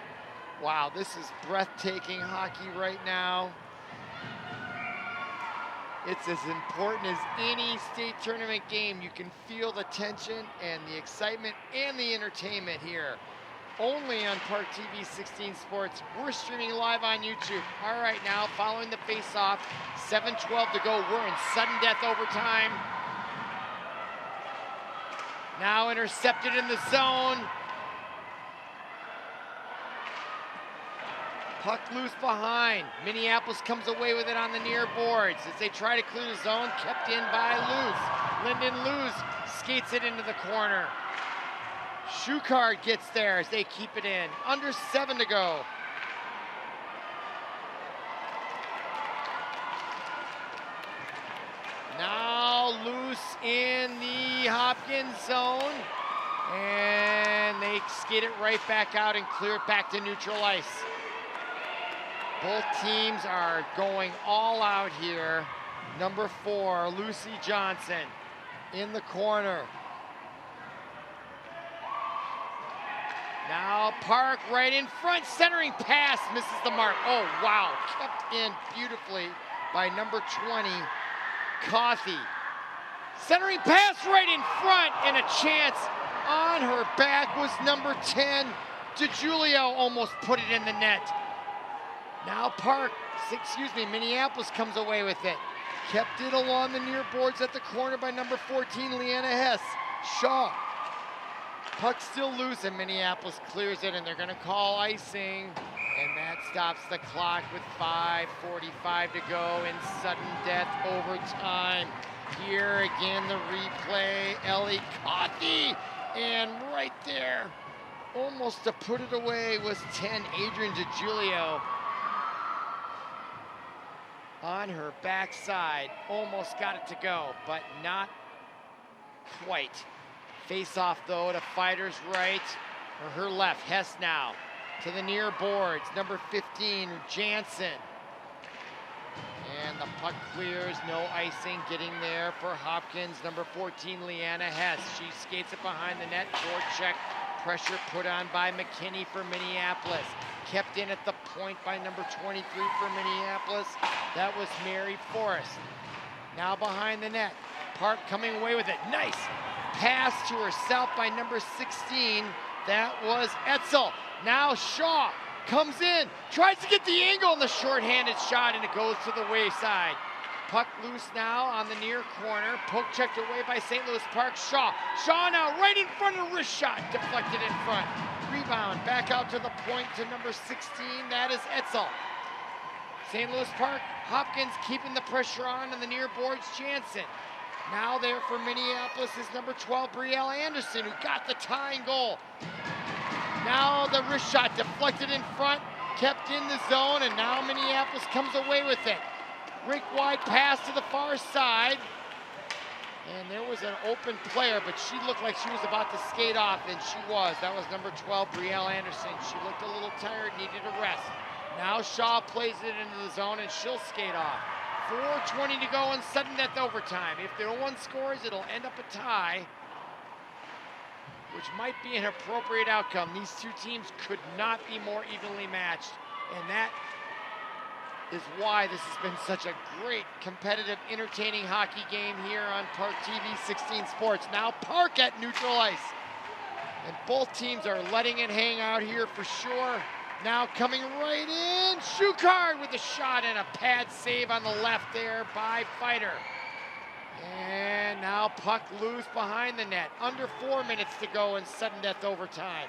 Wow, this is breathtaking hockey right now. It's as important as any state tournament game. You can feel the tension and the excitement and the entertainment here. Only on ParkTV 16 Sports. We're streaming live on YouTube. All right, now following the face-off, 7:12 to go. We're in sudden death overtime. Now intercepted in the zone. Puck loose behind. Minneapolis comes away with it on the near boards as they try to clear the zone. Kept in by Luz. Lyndon Luz skates it into the corner. Schuchard gets there as they keep it in. Under 7 to go. Now loose in the Hopkins zone. And they skate it right back out and clear it back to neutral ice. Both teams are going all out here. Number 4, Lucy Johnson in the corner. Now Park right in front, centering pass, misses the mark. Oh, wow, kept in beautifully by number 20, Coffey. Centering pass right in front, and a chance on her back was number 10, DeJulio almost put it in the net. Now Minneapolis comes away with it. Kept it along the near boards at the corner by number 14, Leanna Hess. Shaw. Puck still loose, and Minneapolis clears it, and they're gonna call icing. And that stops the clock with 5:45 to go in sudden death overtime. Here again, the replay. Ellie Coffey, and right there, almost to put it away, was 10, Adrian DiGiulio. On her backside, almost got it to go, but not quite. Face off though to Fighter's right, or her left. Hess now to the near boards. Number 15, Jansen. And the puck clears, no icing, getting there for Hopkins. Number 14, Leanna Hess. She skates it behind the net, short check. Pressure put on by McKinney for Minneapolis. Kept in at the point by number 23 for Minneapolis. That was Mary Forrest. Now behind the net. Park coming away with it. Nice pass to herself by number 16. That was Etzel. Now Shaw comes in, tries to get the angle on the shorthanded shot, and it goes to the wayside. Puck loose now on the near corner. Poke checked away by St. Louis Park. Shaw now right in front of wrist shot, deflected in front. Rebound back out to the point to number 16. That is Etzel. St. Louis Park, Hopkins keeping the pressure on the near boards, Jansen. Now there for Minneapolis is number 12, Brielle Anderson, who got the tying goal. Now the wrist shot deflected in front, kept in the zone, and now Minneapolis comes away with it. Rink wide pass to the far side. And there was an open player, but she looked like she was about to skate off, and she was. That was number 12, Brielle Anderson. She looked a little tired, needed a rest. Now Shaw plays it into the zone, and she'll skate off. 4:20 to go in sudden death overtime. If no one scores, it'll end up a tie, which might be an appropriate outcome. These two teams could not be more evenly matched, and that is why this has been such a great, competitive, entertaining hockey game here on ParkTV 16 Sports. Now Park at neutral ice, and both teams are letting it hang out here for sure. Now coming right in, Schuchard with a shot and a pad save on the left there by Fighter. And now puck loose behind the net. Under 4 minutes to go in sudden death overtime.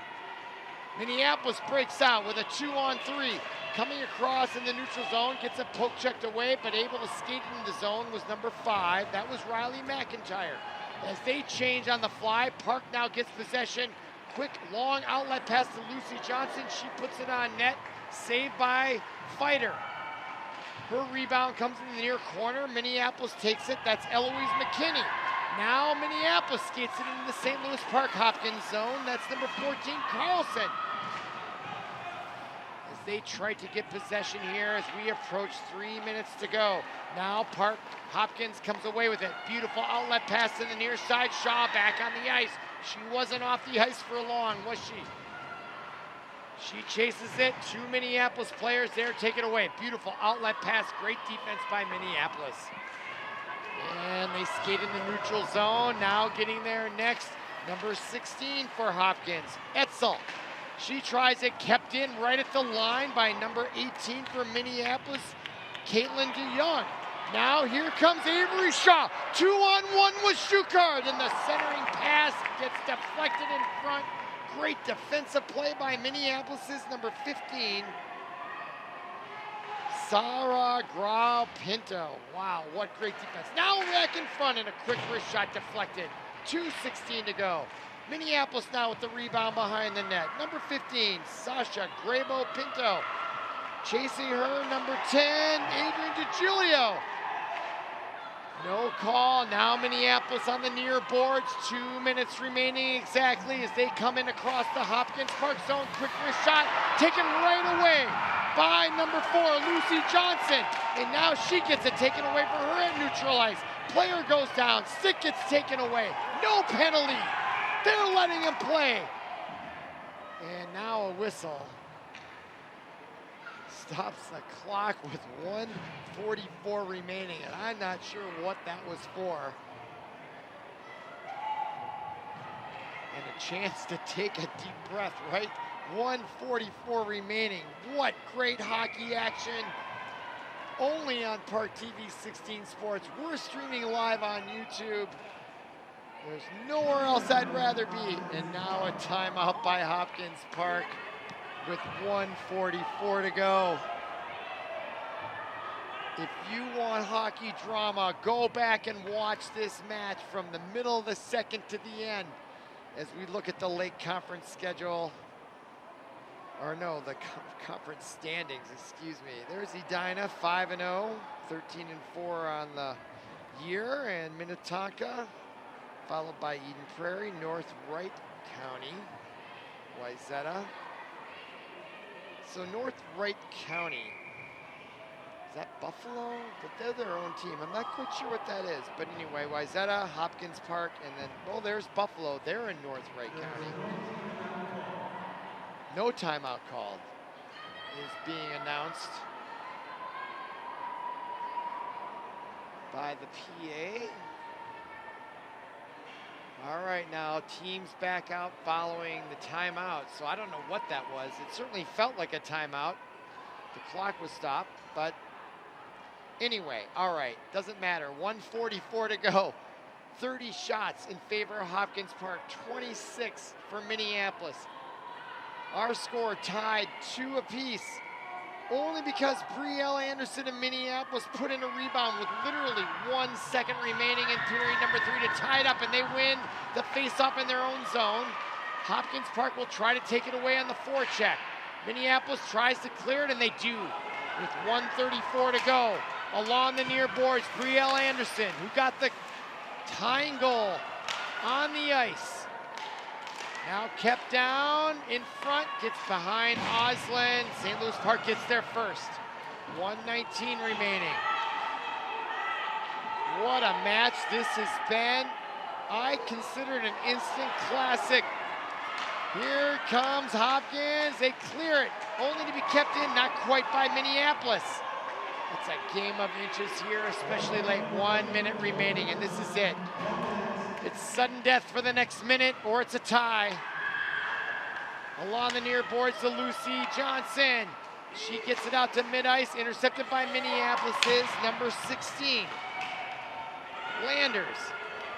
Minneapolis breaks out with a 2-on-3. Coming across in the neutral zone, gets a poke checked away, but able to skate into the zone was number 5. That was Riley McIntyre. As they change on the fly, Park now gets possession. Quick, long outlet pass to Lucy Johnson. She puts it on net. Saved by Fighter. Her rebound comes in the near corner. Minneapolis takes it. That's Eloise McKinney. Now Minneapolis skates it into the St. Louis Park Hopkins zone. That's number 14, Carlson. As they try to get possession here as we approach 3 minutes to go. Now Park Hopkins comes away with it. Beautiful outlet pass to the near side. Shaw back on the ice. She wasn't off the ice for long, was she? She chases it. 2 Minneapolis players there, take it away. Beautiful outlet pass, great defense by Minneapolis. And they skate in the neutral zone. Now getting there next, number 16 for Hopkins, Etzel. She tries it, kept in right at the line by number 18 for Minneapolis, Caitlin DeYoung. Now here comes Avery Shaw. 2-on-1 with Schuchard, and the centering pass gets deflected in front. Great defensive play by Minneapolis's number 15, Sarah Grau-Pinto. Wow, what great defense. Now back in front, and a quick wrist shot deflected. 2:16 to go. Minneapolis now with the rebound behind the net. Number 15, Sasha Grabo-Pinto. Chasing her, number 10, Adrian DiGiulio. No call. Now Minneapolis on the near boards. 2 minutes remaining exactly as they come in across the Hopkins Park zone. Quick wrist shot taken right away by number 4, Lucy Johnson. And now she gets it taken away for her at neutral ice. Player goes down. Stick gets taken away. No penalty. They're letting him play. And now a whistle stops the clock with 1:44 remaining, and I'm not sure what that was for. And a chance to take a deep breath, right? 1:44 remaining. What great hockey action. Only on ParkTV 16 Sports. We're streaming live on YouTube. There's nowhere else I'd rather be. And now a timeout by Hopkins Park with 1:44 to go. If you want hockey drama, go back and watch this match from the middle of the second to the end as we look at the Lake Conference schedule. Or no, the conference standings, excuse me. There's Edina, 5-0, 13-4 on the year, and Minnetonka, followed by Eden Prairie, North Wright County, Wayzata. So North Wright County, is that Buffalo? But they're their own team. I'm not quite sure what that is. But anyway, Wayzata, Hopkins Park, and then, well, there's Buffalo. They're in North Wright County. No timeout called is being announced by the PA. All right, now teams back out following the timeout. So I don't know what that was. It certainly felt like a timeout. The clock was stopped, but anyway, all right, doesn't matter. 1:44 to go. 30 shots in favor of Hopkins Park, 26 for Minneapolis. Our score tied 2 apiece, only because Brielle Anderson of Minneapolis put in a rebound with literally 1 second remaining in period number 3 to tie it up, and they win the faceoff in their own zone. Hopkins Park will try to take it away on the forecheck. Minneapolis tries to clear it, and they do, with 1:34 to go. Along the near boards, Brielle Anderson, who got the tying goal on the ice. Now kept down in front, gets behind Osland. St. Louis Park gets there first. 1:19 remaining. What a match this has been. I consider it an instant classic. Here comes Hopkins. They clear it, only to be kept in, not quite by Minneapolis. It's a game of inches here, especially late. 1 minute remaining, and this is it. It's sudden death for the next minute, or it's a tie. Along the near boards to Lucy Johnson. She gets it out to mid-ice, intercepted by Minneapolis's number 16. Landers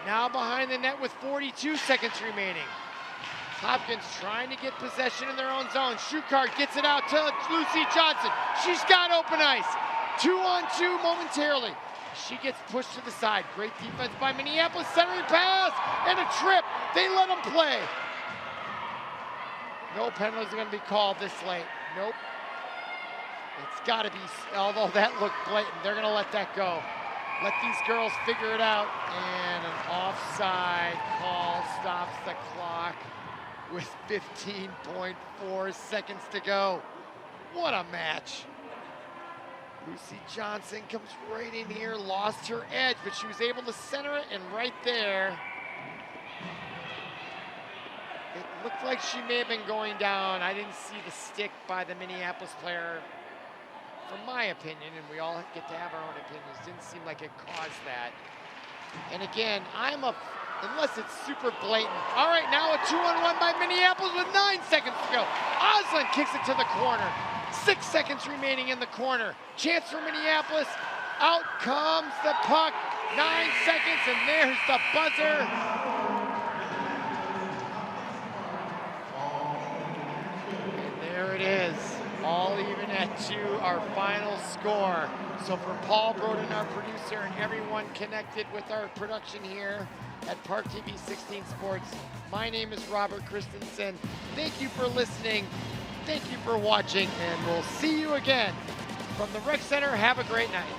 now behind the net with 42 seconds remaining. Hopkins trying to get possession in their own zone. Schuchart gets it out to Lucy Johnson. She's got open ice. 2-on-2 momentarily. She gets pushed to the side. Great defense by Minneapolis. Centering pass and a trip. They let them play. No penalties are going to be called this late. Nope. It's got to be, although that looked blatant, they're going to let that go. Let these girls figure it out. And an offside call stops the clock with 15.4 seconds to go. What a match. Lucy Johnson comes right in here, lost her edge, but she was able to center it, and right there, it looked like she may have been going down. I didn't see the stick by the Minneapolis player, from my opinion, and we all get to have our own opinions. Didn't seem like it caused that. And again, unless it's super blatant. All right, now a 2-on-1 by Minneapolis with 9 seconds to go. Osland kicks it to the corner. 6 seconds remaining in the corner. Chance for Minneapolis. Out comes the puck. 9 seconds, and there's the buzzer. And there it is. All even at 2, our final score. So for Paul Broden, our producer, and everyone connected with our production here at ParkTV 16 Sports, my name is Robert Christensen. Thank you for listening. Thank you for watching, and we'll see you again from the Rec Center. Have a great night.